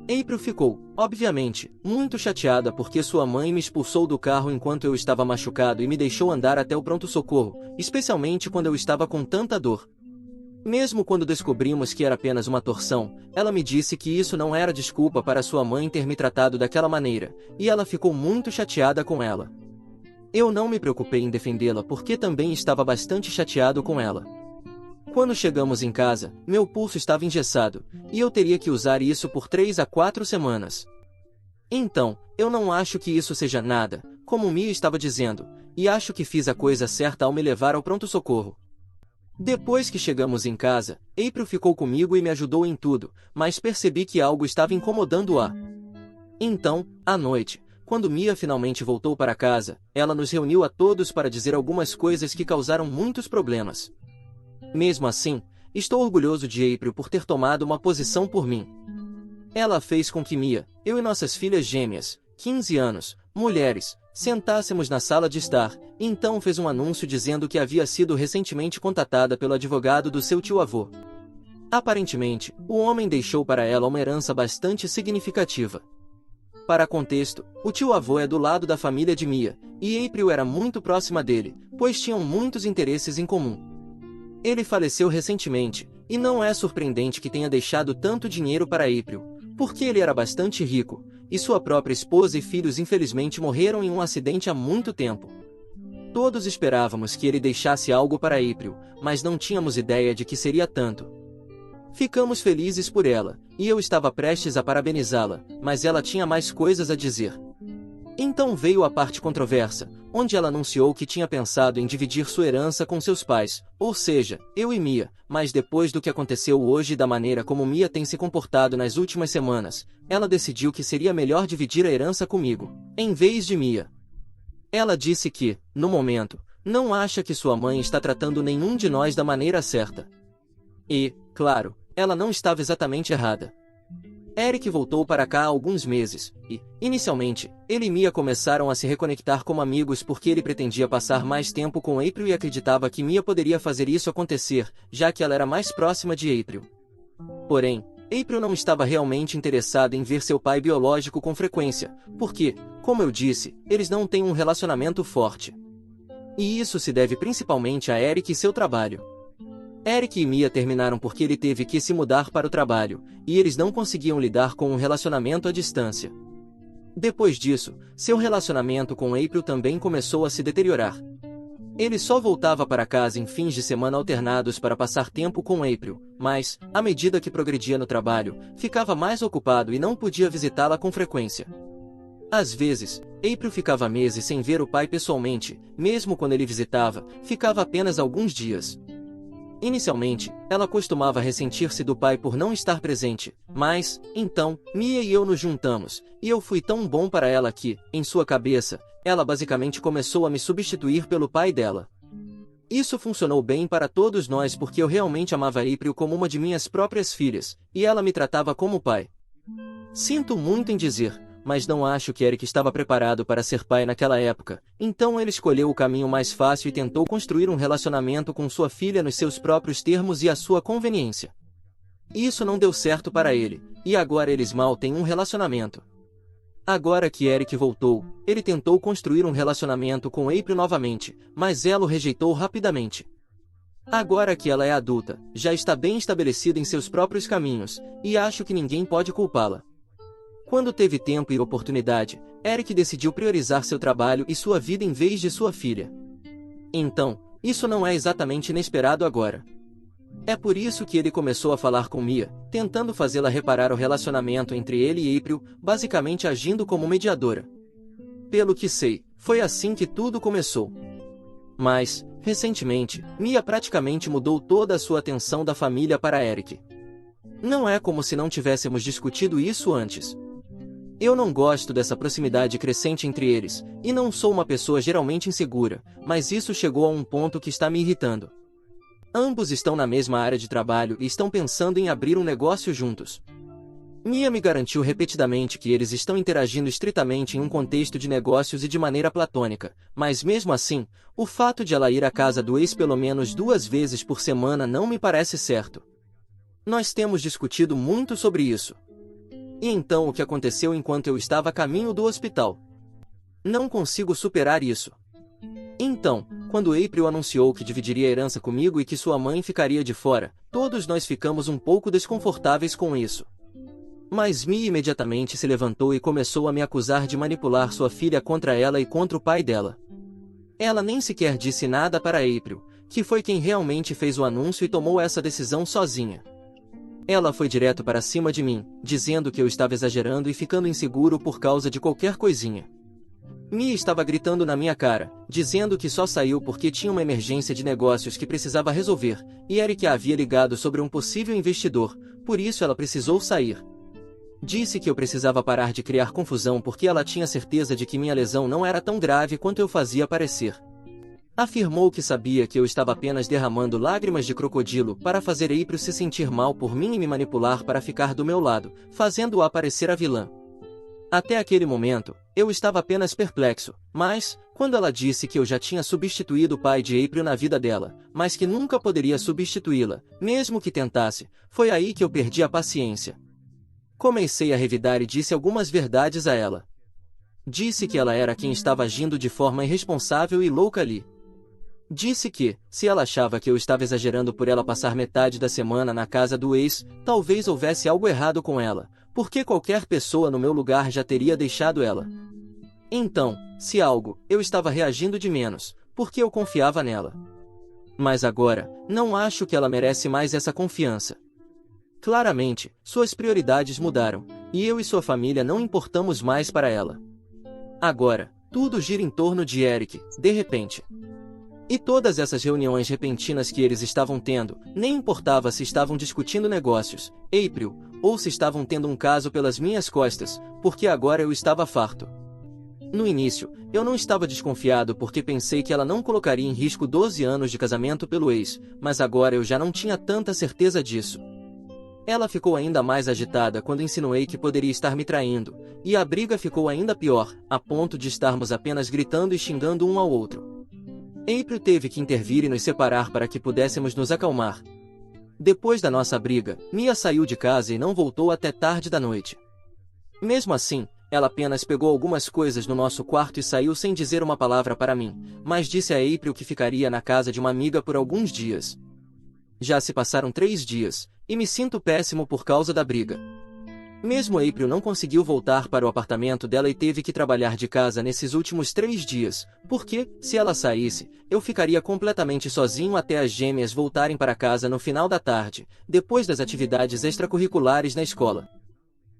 B: April ficou, obviamente, muito chateada porque sua mãe me expulsou do carro enquanto eu estava machucado e me deixou andar até o pronto-socorro, especialmente quando eu estava com tanta dor. Mesmo quando descobrimos que era apenas uma torção, ela me disse que isso não era desculpa para sua mãe ter me tratado daquela maneira, e ela ficou muito chateada com ela. Eu não me preocupei em defendê-la porque também estava bastante chateado com ela. Quando chegamos em casa, meu pulso estava engessado, e eu teria que usar isso por 3 a 4 semanas. Então, eu não acho que isso seja nada, como Mia estava dizendo, e acho que fiz a coisa certa ao me levar ao pronto-socorro. Depois que chegamos em casa, April ficou comigo e me ajudou em tudo, mas percebi que algo estava incomodando-a. Então, à noite, quando Mia finalmente voltou para casa, ela nos reuniu a todos para dizer algumas coisas que causaram muitos problemas. Mesmo assim, estou orgulhoso de April por ter tomado uma posição por mim. Ela fez com que Mia, eu e nossas filhas gêmeas, 15 anos, mulheres, sentássemos na sala de estar, e então fez um anúncio dizendo que havia sido recentemente contatada pelo advogado do seu tio-avô. Aparentemente, o homem deixou para ela uma herança bastante significativa. Para contexto, o tio-avô é do lado da família de Mia, e April era muito próxima dele, pois tinham muitos interesses em comum. Ele faleceu recentemente, e não é surpreendente que tenha deixado tanto dinheiro para April, porque ele era bastante rico, e sua própria esposa e filhos infelizmente morreram em um acidente há muito tempo. Todos esperávamos que ele deixasse algo para April, mas não tínhamos ideia de que seria tanto. Ficamos felizes por ela, e eu estava prestes a parabenizá-la, mas ela tinha mais coisas a dizer. Então veio a parte controversa, onde ela anunciou que tinha pensado em dividir sua herança com seus pais, ou seja, eu e Mia, mas depois do que aconteceu hoje e da maneira como Mia tem se comportado nas últimas semanas, ela decidiu que seria melhor dividir a herança comigo, em vez de Mia. Ela disse que, no momento, não acha que sua mãe está tratando nenhum de nós da maneira certa. E, claro, ela não estava exatamente errada. Eric voltou para cá há alguns meses, e, inicialmente, ele e Mia começaram a se reconectar como amigos porque ele pretendia passar mais tempo com April e acreditava que Mia poderia fazer isso acontecer, já que ela era mais próxima de April. Porém, April não estava realmente interessada em ver seu pai biológico com frequência, porque, como eu disse, eles não têm um relacionamento forte. E isso se deve principalmente a Eric e seu trabalho. Eric e Mia terminaram porque ele teve que se mudar para o trabalho, e eles não conseguiam lidar com um relacionamento à distância. Depois disso, seu relacionamento com April também começou a se deteriorar. Ele só voltava para casa em fins de semana alternados para passar tempo com April, mas, à medida que progredia no trabalho, ficava mais ocupado e não podia visitá-la com frequência. Às vezes, April ficava meses sem ver o pai pessoalmente, mesmo quando ele visitava, ficava apenas alguns dias. Inicialmente, ela costumava ressentir-se do pai por não estar presente, mas, então, Mia e eu nos juntamos, e eu fui tão bom para ela que, em sua cabeça, ela basicamente começou a me substituir pelo pai dela. Isso funcionou bem para todos nós porque eu realmente amava April como uma de minhas próprias filhas, e ela me tratava como pai. Sinto muito em dizer, mas não acho que Eric estava preparado para ser pai naquela época, então ele escolheu o caminho mais fácil e tentou construir um relacionamento com sua filha nos seus próprios termos e à sua conveniência. Isso não deu certo para ele, e agora eles mal têm um relacionamento. Agora que Eric voltou, ele tentou construir um relacionamento com April novamente, mas ela o rejeitou rapidamente. Agora que ela é adulta, já está bem estabelecida em seus próprios caminhos, e acho que ninguém pode culpá-la. Quando teve tempo e oportunidade, Eric decidiu priorizar seu trabalho e sua vida em vez de sua filha. Então, isso não é exatamente inesperado agora. É por isso que ele começou a falar com Mia, tentando fazê-la reparar o relacionamento entre ele e April, basicamente agindo como mediadora. Pelo que sei, foi assim que tudo começou. Mas, recentemente, Mia praticamente mudou toda a sua atenção da família para Eric. Não é como se não tivéssemos discutido isso antes. Eu não gosto dessa proximidade crescente entre eles, e não sou uma pessoa geralmente insegura, mas isso chegou a um ponto que está me irritando. Ambos estão na mesma área de trabalho e estão pensando em abrir um negócio juntos. Mia me garantiu repetidamente que eles estão interagindo estritamente em um contexto de negócios e de maneira platônica, mas mesmo assim, o fato de ela ir à casa do ex pelo menos 2 vezes por semana não me parece certo. Nós temos discutido muito sobre isso. E então o que aconteceu enquanto eu estava a caminho do hospital? Não consigo superar isso. Então, quando April anunciou que dividiria a herança comigo e que sua mãe ficaria de fora, todos nós ficamos um pouco desconfortáveis com isso. Mas Mia imediatamente se levantou e começou a me acusar de manipular sua filha contra ela e contra o pai dela. Ela nem sequer disse nada para April, que foi quem realmente fez o anúncio e tomou essa decisão sozinha. Ela foi direto para cima de mim, dizendo que eu estava exagerando e ficando inseguro por causa de qualquer coisinha. Mia estava gritando na minha cara, dizendo que só saiu porque tinha uma emergência de negócios que precisava resolver, e Eric a havia ligado sobre um possível investidor, por isso ela precisou sair. Disse que eu precisava parar de criar confusão porque ela tinha certeza de que minha lesão não era tão grave quanto eu fazia parecer. Afirmou que sabia que eu estava apenas derramando lágrimas de crocodilo para fazer April se sentir mal por mim e me manipular para ficar do meu lado, fazendo-a parecer a vilã. Até aquele momento, eu estava apenas perplexo, mas, quando ela disse que eu já tinha substituído o pai de April na vida dela, mas que nunca poderia substituí-la, mesmo que tentasse, foi aí que eu perdi a paciência. Comecei a revidar e disse algumas verdades a ela. Disse que ela era quem estava agindo de forma irresponsável e louca ali. Disse que, se ela achava que eu estava exagerando por ela passar metade da semana na casa do ex, talvez houvesse algo errado com ela, porque qualquer pessoa no meu lugar já teria deixado ela. Então, se algo, eu estava reagindo de menos, porque eu confiava nela. Mas agora, não acho que ela merece mais essa confiança. Claramente, suas prioridades mudaram, e eu e sua família não importamos mais para ela. Agora, tudo gira em torno de Eric, de repente. E todas essas reuniões repentinas que eles estavam tendo, nem importava se estavam discutindo negócios, April, ou se estavam tendo um caso pelas minhas costas, porque agora eu estava farto. No início, eu não estava desconfiado porque pensei que ela não colocaria em risco 12 anos de casamento pelo ex, mas agora eu já não tinha tanta certeza disso. Ela ficou ainda mais agitada quando insinuei que poderia estar me traindo, e a briga ficou ainda pior, a ponto de estarmos apenas gritando e xingando um ao outro. April teve que intervir e nos separar para que pudéssemos nos acalmar. Depois da nossa briga, Mia saiu de casa e não voltou até tarde da noite. Mesmo assim, ela apenas pegou algumas coisas no nosso quarto e saiu sem dizer uma palavra para mim, mas disse a April que ficaria na casa de uma amiga por alguns dias. Já se passaram 3 dias, e me sinto péssimo por causa da briga. Mesmo April não conseguiu voltar para o apartamento dela e teve que trabalhar de casa nesses últimos 3 dias, porque, se ela saísse, eu ficaria completamente sozinho até as gêmeas voltarem para casa no final da tarde, depois das atividades extracurriculares na escola.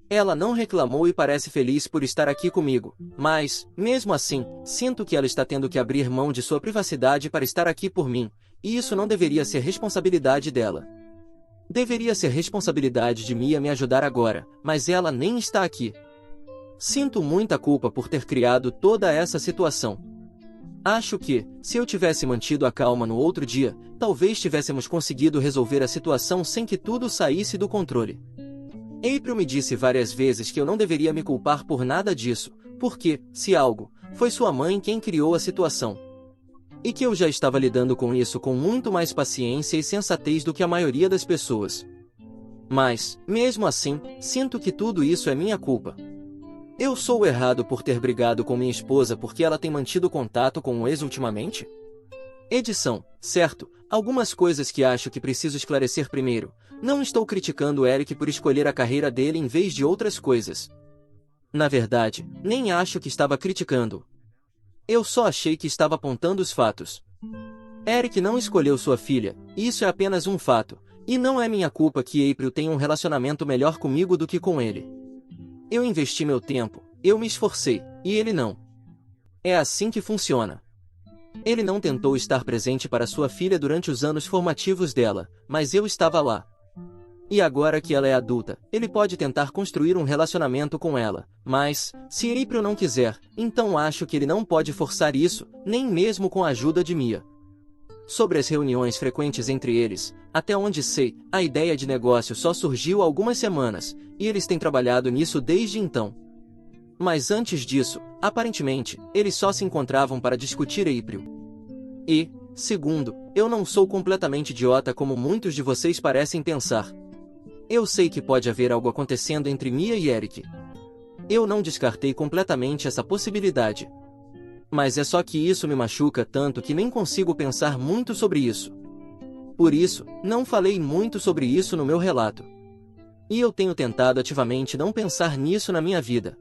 B: Ela não reclamou e parece feliz por estar aqui comigo, mas, mesmo assim, sinto que ela está tendo que abrir mão de sua privacidade para estar aqui por mim, e isso não deveria ser responsabilidade dela. Deveria ser responsabilidade de Mia me ajudar agora, mas ela nem está aqui. Sinto muita culpa por ter criado toda essa situação. Acho que, se eu tivesse mantido a calma no outro dia, talvez tivéssemos conseguido resolver a situação sem que tudo saísse do controle. April me disse várias vezes que eu não deveria me culpar por nada disso, porque, se algo, foi sua mãe quem criou a situação. E que eu já estava lidando com isso com muito mais paciência e sensatez do que a maioria das pessoas. Mas, mesmo assim, sinto que tudo isso é minha culpa. Eu sou o errado por ter brigado com minha esposa porque ela tem mantido contato com o ex ultimamente? Edição, certo, algumas coisas que acho que preciso esclarecer primeiro. Não estou criticando o Eric por escolher a carreira dele em vez de outras coisas. Na verdade, nem acho que estava criticando. Eu só achei que estava apontando os fatos. Eric não escolheu sua filha, isso é apenas um fato, e não é minha culpa que April tenha um relacionamento melhor comigo do que com ele. Eu investi meu tempo, eu me esforcei, e ele não. É assim que funciona. Ele não tentou estar presente para sua filha durante os anos formativos dela, mas eu estava lá. E agora que ela é adulta, ele pode tentar construir um relacionamento com ela, mas, se April não quiser, então acho que ele não pode forçar isso, nem mesmo com a ajuda de Mia. Sobre as reuniões frequentes entre eles, até onde sei, a ideia de negócio só surgiu há algumas semanas, e eles têm trabalhado nisso desde então. Mas antes disso, aparentemente, eles só se encontravam para discutir April. E, segundo, eu não sou completamente idiota como muitos de vocês parecem pensar. Eu sei que pode haver algo acontecendo entre Mia e Eric. Eu não descartei completamente essa possibilidade. Mas é só que isso me machuca tanto que nem consigo pensar muito sobre isso. Por isso, não falei muito sobre isso no meu relato. E eu tenho tentado ativamente não pensar nisso na minha vida.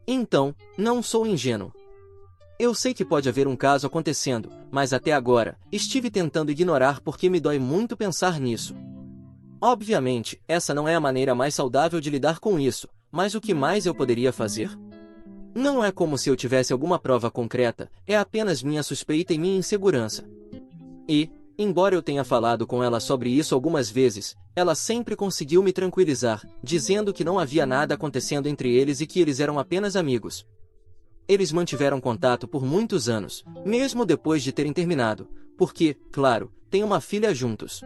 B: Então, não sou ingênuo. Eu sei que pode haver um caso acontecendo, mas até agora, estive tentando ignorar porque me dói muito pensar nisso. Obviamente, essa não é a maneira mais saudável de lidar com isso, mas o que mais eu poderia fazer? Não é como se eu tivesse alguma prova concreta, é apenas minha suspeita e minha insegurança. E, embora eu tenha falado com ela sobre isso algumas vezes, ela sempre conseguiu me tranquilizar, dizendo que não havia nada acontecendo entre eles e que eles eram apenas amigos. Eles mantiveram contato por muitos anos, mesmo depois de terem terminado, porque, claro, têm uma filha juntos.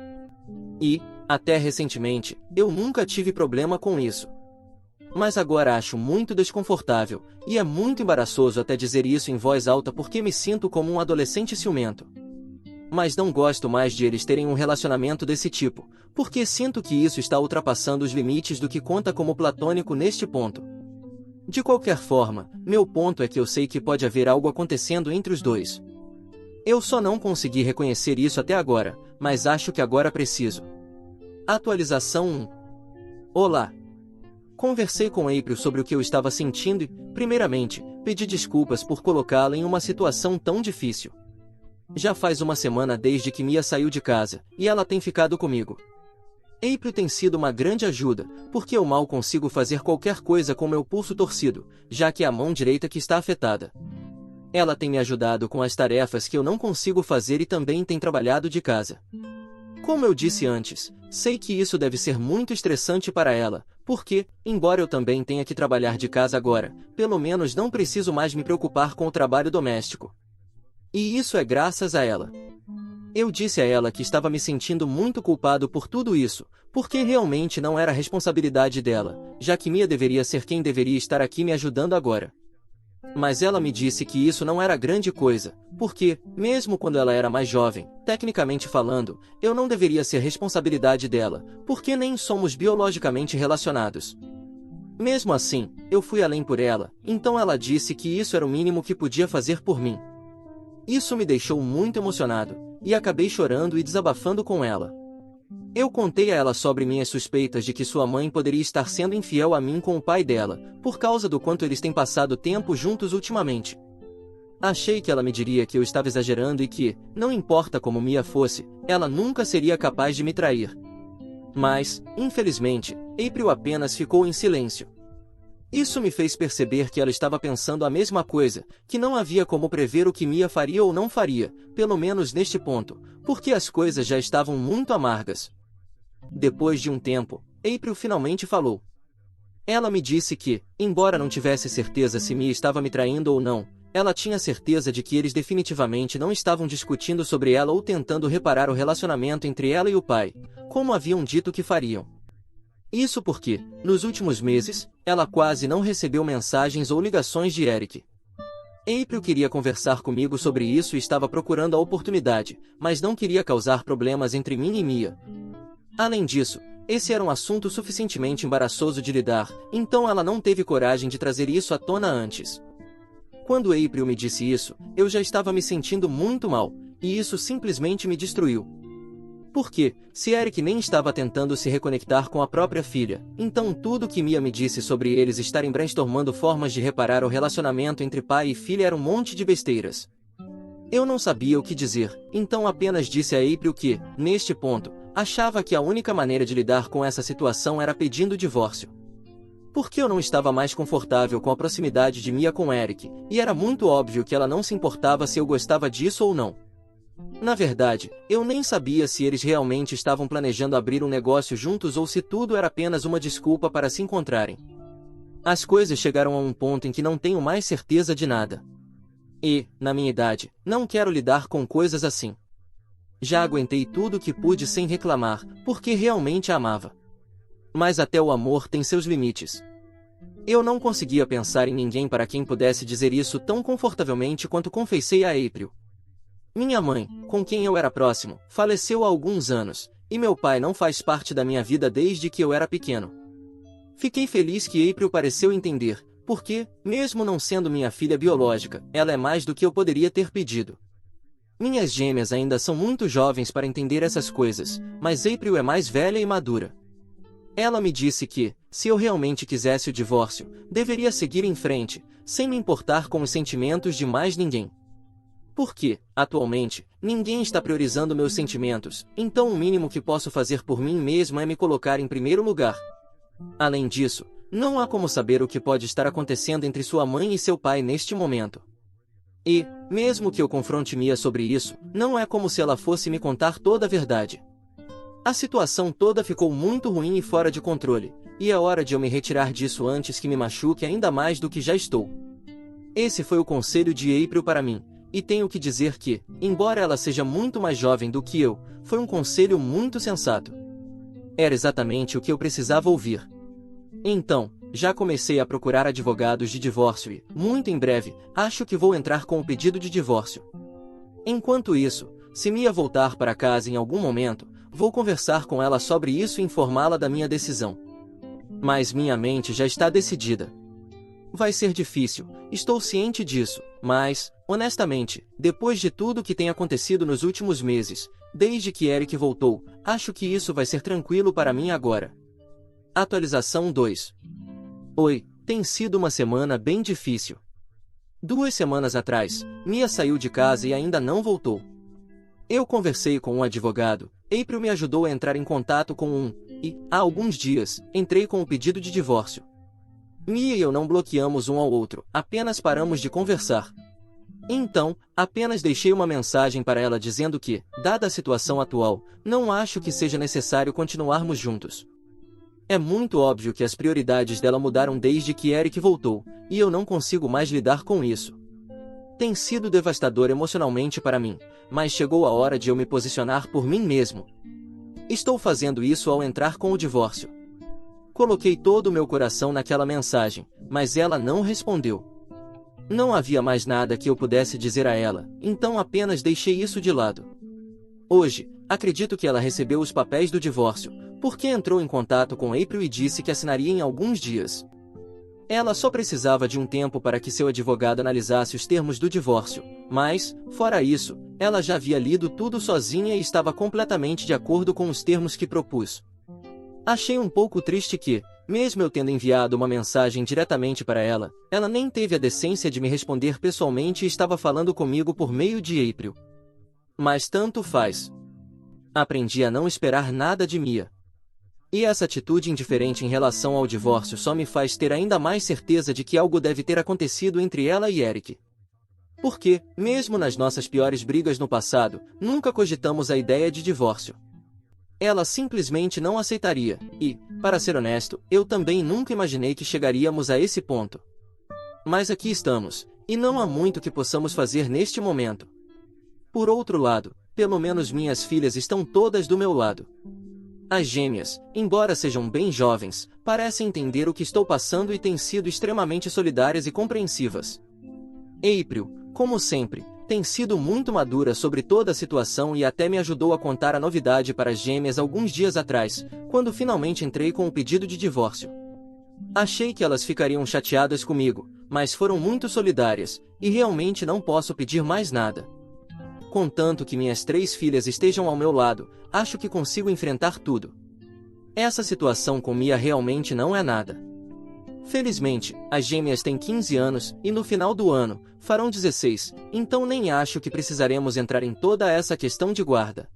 B: E, até recentemente, eu nunca tive problema com isso. Mas agora acho muito desconfortável, e é muito embaraçoso até dizer isso em voz alta porque me sinto como um adolescente ciumento. Mas não gosto mais de eles terem um relacionamento desse tipo, porque sinto que isso está ultrapassando os limites do que conta como platônico neste ponto. De qualquer forma, meu ponto é que eu sei que pode haver algo acontecendo entre os dois. Eu só não consegui reconhecer isso até agora, mas acho que agora preciso. Atualização 1. Olá. Conversei com April sobre o que eu estava sentindo e, primeiramente, pedi desculpas por colocá-la em uma situação tão difícil. Já faz uma semana desde que Mia saiu de casa, e ela tem ficado comigo. April tem sido uma grande ajuda, porque eu mal consigo fazer qualquer coisa com meu pulso torcido, já que é a mão direita que está afetada. Ela tem me ajudado com as tarefas que eu não consigo fazer e também tem trabalhado de casa. Como eu disse antes, sei que isso deve ser muito estressante para ela, porque, embora eu também tenha que trabalhar de casa agora, pelo menos não preciso mais me preocupar com o trabalho doméstico. E isso é graças a ela. Eu disse a ela que estava me sentindo muito culpado por tudo isso, porque realmente não era responsabilidade dela, já que Mia deveria ser quem deveria estar aqui me ajudando agora. Mas ela me disse que isso não era grande coisa, porque, mesmo quando ela era mais jovem, tecnicamente falando, eu não deveria ser responsabilidade dela, porque nem somos biologicamente relacionados. Mesmo assim, eu fui além por ela, então ela disse que isso era o mínimo que podia fazer por mim. Isso me deixou muito emocionado, e acabei chorando e desabafando com ela. Eu contei a ela sobre minhas suspeitas de que sua mãe poderia estar sendo infiel a mim com o pai dela, por causa do quanto eles têm passado tempo juntos ultimamente. Achei que ela me diria que eu estava exagerando e que, não importa como Mia fosse, ela nunca seria capaz de me trair. Mas, infelizmente, April apenas ficou em silêncio. Isso me fez perceber que ela estava pensando a mesma coisa, que não havia como prever o que Mia faria ou não faria, pelo menos neste ponto, porque as coisas já estavam muito amargas. Depois de um tempo, April finalmente falou. Ela me disse que, embora não tivesse certeza se Mia estava me traindo ou não, ela tinha certeza de que eles definitivamente não estavam discutindo sobre ela ou tentando reparar o relacionamento entre ela e o pai, como haviam dito que fariam. Isso porque, nos últimos meses, ela quase não recebeu mensagens ou ligações de Eric. April queria conversar comigo sobre isso e estava procurando a oportunidade, mas não queria causar problemas entre mim e Mia. Além disso, esse era um assunto suficientemente embaraçoso de lidar, então ela não teve coragem de trazer isso à tona antes. Quando April me disse isso, eu já estava me sentindo muito mal, e isso simplesmente me destruiu. Porque, se Eric nem estava tentando se reconectar com a própria filha, então tudo que Mia me disse sobre eles estarem brainstormando formas de reparar o relacionamento entre pai e filha era um monte de besteiras. Eu não sabia o que dizer, então apenas disse a April que, neste ponto, achava que a única maneira de lidar com essa situação era pedindo o divórcio. Porque eu não estava mais confortável com a proximidade de Mia com Eric, e era muito óbvio que ela não se importava se eu gostava disso ou não. Na verdade, eu nem sabia se eles realmente estavam planejando abrir um negócio juntos ou se tudo era apenas uma desculpa para se encontrarem. As coisas chegaram a um ponto em que não tenho mais certeza de nada. E, na minha idade, não quero lidar com coisas assim. Já aguentei tudo o que pude sem reclamar, porque realmente a amava. Mas até o amor tem seus limites. Eu não conseguia pensar em ninguém para quem pudesse dizer isso tão confortavelmente quanto confessei a April. Minha mãe, com quem eu era próximo, faleceu há alguns anos, e meu pai não faz parte da minha vida desde que eu era pequeno. Fiquei feliz que April pareceu entender, porque, mesmo não sendo minha filha biológica, ela é mais do que eu poderia ter pedido. Minhas gêmeas ainda são muito jovens para entender essas coisas, mas April é mais velha e madura. Ela me disse que, se eu realmente quisesse o divórcio, deveria seguir em frente, sem me importar com os sentimentos de mais ninguém. Porque, atualmente, ninguém está priorizando meus sentimentos, então o mínimo que posso fazer por mim mesmo é me colocar em primeiro lugar. Além disso, não há como saber o que pode estar acontecendo entre sua mãe e seu pai neste momento. E, mesmo que eu confronte Mia sobre isso, não é como se ela fosse me contar toda a verdade. A situação toda ficou muito ruim e fora de controle, e é hora de eu me retirar disso antes que me machuque ainda mais do que já estou. Esse foi o conselho de April para mim. E tenho que dizer que, embora ela seja muito mais jovem do que eu, foi um conselho muito sensato. Era exatamente o que eu precisava ouvir. Então, já comecei a procurar advogados de divórcio e, muito em breve, acho que vou entrar com o pedido de divórcio. Enquanto isso, se Mia voltar para casa em algum momento, vou conversar com ela sobre isso e informá-la da minha decisão. Mas minha mente já está decidida. Vai ser difícil, estou ciente disso, Mas, honestamente, depois de tudo que tem acontecido nos últimos meses, desde que Eric voltou, acho que isso vai ser tranquilo para mim agora. Atualização 2. Oi, tem sido uma semana bem difícil. 2 semanas atrás, Mia saiu de casa e ainda não voltou. Eu conversei com um advogado, April me ajudou a entrar em contato com e, há alguns dias, entrei com o pedido de divórcio. Mia e eu não bloqueamos um ao outro, apenas paramos de conversar. Então, apenas deixei uma mensagem para ela dizendo que, dada a situação atual, não acho que seja necessário continuarmos juntos. É muito óbvio que as prioridades dela mudaram desde que Eric voltou, e eu não consigo mais lidar com isso. Tem sido devastador emocionalmente para mim, mas chegou a hora de eu me posicionar por mim mesmo. Estou fazendo isso ao entrar com o divórcio. Coloquei todo o meu coração naquela mensagem, mas ela não respondeu. Não havia mais nada que eu pudesse dizer a ela, então apenas deixei isso de lado. Hoje, acredito que ela recebeu os papéis do divórcio, porque entrou em contato com April e disse que assinaria em alguns dias. Ela só precisava de um tempo para que seu advogado analisasse os termos do divórcio, mas, fora isso, ela já havia lido tudo sozinha e estava completamente de acordo com os termos que propus. Achei um pouco triste que, mesmo eu tendo enviado uma mensagem diretamente para ela, ela nem teve a decência de me responder pessoalmente e estava falando comigo por meio de April. Mas tanto faz. Aprendi a não esperar nada de Mia. E essa atitude indiferente em relação ao divórcio só me faz ter ainda mais certeza de que algo deve ter acontecido entre ela e Eric. Porque, mesmo nas nossas piores brigas no passado, nunca cogitamos a ideia de divórcio. Ela simplesmente não aceitaria, e, para ser honesto, eu também nunca imaginei que chegaríamos a esse ponto. Mas aqui estamos, e não há muito que possamos fazer neste momento. Por outro lado, pelo menos minhas filhas estão todas do meu lado. As gêmeas, embora sejam bem jovens, parecem entender o que estou passando e têm sido extremamente solidárias e compreensivas. April, como sempre, tem sido muito madura sobre toda a situação e até me ajudou a contar a novidade para as gêmeas alguns dias atrás, quando finalmente entrei com o pedido de divórcio. Achei que elas ficariam chateadas comigo, mas foram muito solidárias, e realmente não posso pedir mais nada. Contanto que minhas 3 filhas estejam ao meu lado, acho que consigo enfrentar tudo. Essa situação com Mia realmente não é nada. Felizmente, as gêmeas têm 15 anos, e no final do ano, farão 16, então nem acho que precisaremos entrar em toda essa questão de guarda.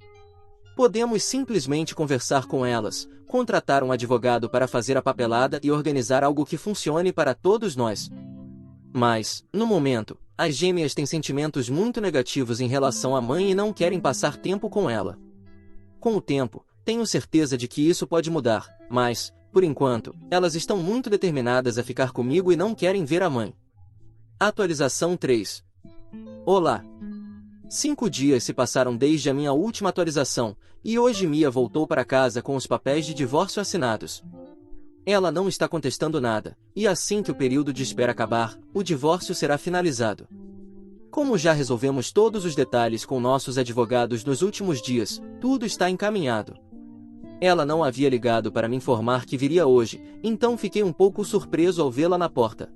B: Podemos simplesmente conversar com elas, contratar um advogado para fazer a papelada e organizar algo que funcione para todos nós. Mas, no momento, as gêmeas têm sentimentos muito negativos em relação à mãe e não querem passar tempo com ela. Com o tempo, tenho certeza de que isso pode mudar, mas, por enquanto, elas estão muito determinadas a ficar comigo e não querem ver a mãe. Atualização 3. Olá! 5 dias se passaram desde a minha última atualização, e hoje Mia voltou para casa com os papéis de divórcio assinados. Ela não está contestando nada, e assim que o período de espera acabar, o divórcio será finalizado. Como já resolvemos todos os detalhes com nossos advogados nos últimos dias, tudo está encaminhado. Ela não havia ligado para me informar que viria hoje, então fiquei um pouco surpreso ao vê-la na porta.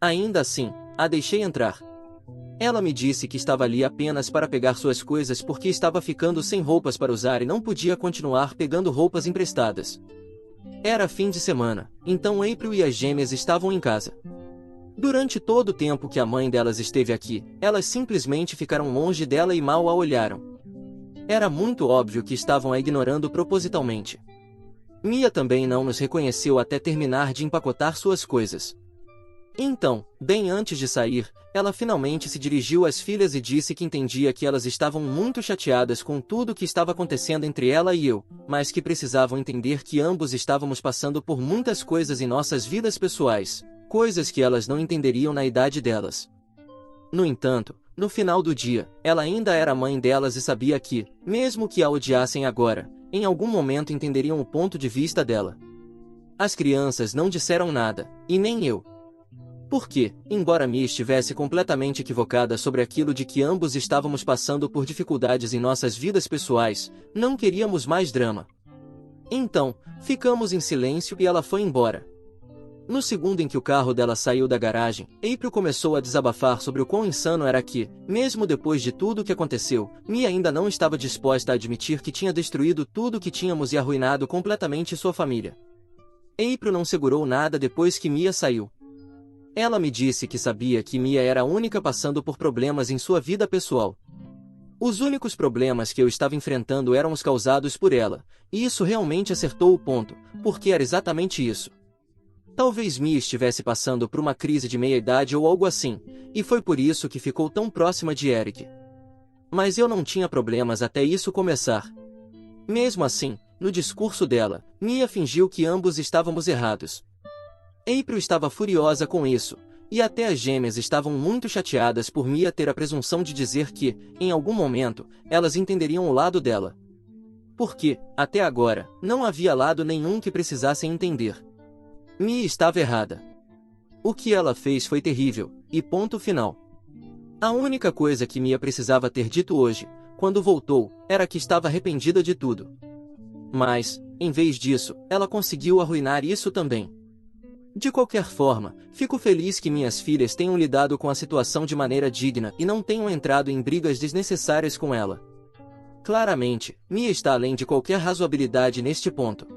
B: Ainda assim, a deixei entrar. Ela me disse que estava ali apenas para pegar suas coisas porque estava ficando sem roupas para usar e não podia continuar pegando roupas emprestadas. Era fim de semana, então April e as gêmeas estavam em casa. Durante todo o tempo que a mãe delas esteve aqui, elas simplesmente ficaram longe dela e mal a olharam. Era muito óbvio que estavam a ignorando propositalmente. Mia também não nos reconheceu até terminar de empacotar suas coisas. Então, bem antes de sair, ela finalmente se dirigiu às filhas e disse que entendia que elas estavam muito chateadas com tudo o que estava acontecendo entre ela e eu, mas que precisavam entender que ambos estávamos passando por muitas coisas em nossas vidas pessoais, coisas que elas não entenderiam na idade delas. No entanto, no final do dia, ela ainda era mãe delas e sabia que, mesmo que a odiassem agora, em algum momento entenderiam o ponto de vista dela. As crianças não disseram nada, e nem eu. Porque, embora Mia estivesse completamente equivocada sobre aquilo de que ambos estávamos passando por dificuldades em nossas vidas pessoais, não queríamos mais drama. Então, ficamos em silêncio e ela foi embora. No segundo em que o carro dela saiu da garagem, April começou a desabafar sobre o quão insano era que, mesmo depois de tudo o que aconteceu, Mia ainda não estava disposta a admitir que tinha destruído tudo o que tínhamos e arruinado completamente sua família. April não segurou nada depois que Mia saiu. Ela me disse que sabia que Mia era a única passando por problemas em sua vida pessoal. Os únicos problemas que eu estava enfrentando eram os causados por ela, e isso realmente acertou o ponto, porque era exatamente isso. Talvez Mia estivesse passando por uma crise de meia-idade ou algo assim, e foi por isso que ficou tão próxima de Eric. Mas eu não tinha problemas até isso começar. Mesmo assim, no discurso dela, Mia fingiu que ambos estávamos errados. April estava furiosa com isso, e até as gêmeas estavam muito chateadas por Mia ter a presunção de dizer que, em algum momento, elas entenderiam o lado dela. Porque, até agora, não havia lado nenhum que precisassem entender. Mia estava errada. O que ela fez foi terrível, e ponto final. A única coisa que Mia precisava ter dito hoje, quando voltou, era que estava arrependida de tudo. Mas, em vez disso, ela conseguiu arruinar isso também. De qualquer forma, fico feliz que minhas filhas tenham lidado com a situação de maneira digna e não tenham entrado em brigas desnecessárias com ela. Claramente, Mia está além de qualquer razoabilidade neste ponto.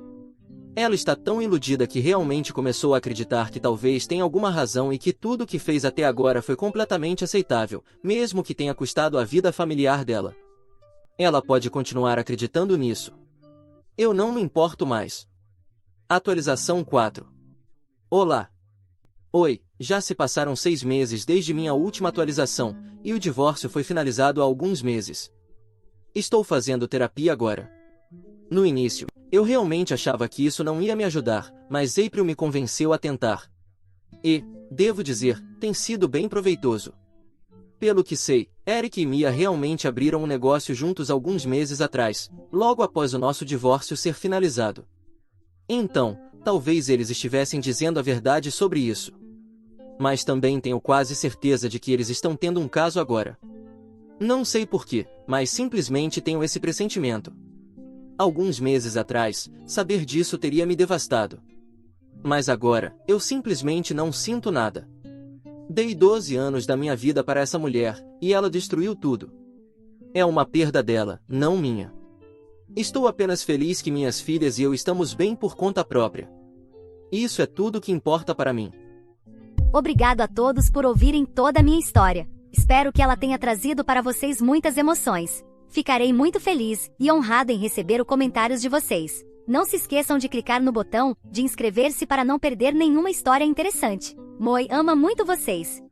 B: Ela está tão iludida que realmente começou a acreditar que talvez tenha alguma razão e que tudo o que fez até agora foi completamente aceitável, mesmo que tenha custado a vida familiar dela. Ela pode continuar acreditando nisso. Eu não me importo mais. Atualização 4. Olá. Oi, já se passaram 6 meses desde minha última atualização, e o divórcio foi finalizado há alguns meses. Estou fazendo terapia agora. No início, eu realmente achava que isso não ia me ajudar, mas April me convenceu a tentar. E, devo dizer, tem sido bem proveitoso. Pelo que sei, Eric e Mia realmente abriram um negócio juntos alguns meses atrás, logo após o nosso divórcio ser finalizado. Então, talvez eles estivessem dizendo a verdade sobre isso. Mas também tenho quase certeza de que eles estão tendo um caso agora. Não sei porquê, mas simplesmente tenho esse pressentimento. Alguns meses atrás, saber disso teria me devastado. Mas agora, eu simplesmente não sinto nada. Dei 12 anos da minha vida para essa mulher, e ela destruiu tudo. É uma perda dela, não minha. Estou apenas feliz que minhas filhas e eu estamos bem por conta própria. Isso é tudo que importa para mim.
A: Obrigado a todos por ouvirem toda a minha história. Espero que ela tenha trazido para vocês muitas emoções. Ficarei muito feliz e honrado em receber os comentários de vocês. Não se esqueçam de clicar no botão de inscrever-se para não perder nenhuma história interessante. Moi ama muito vocês.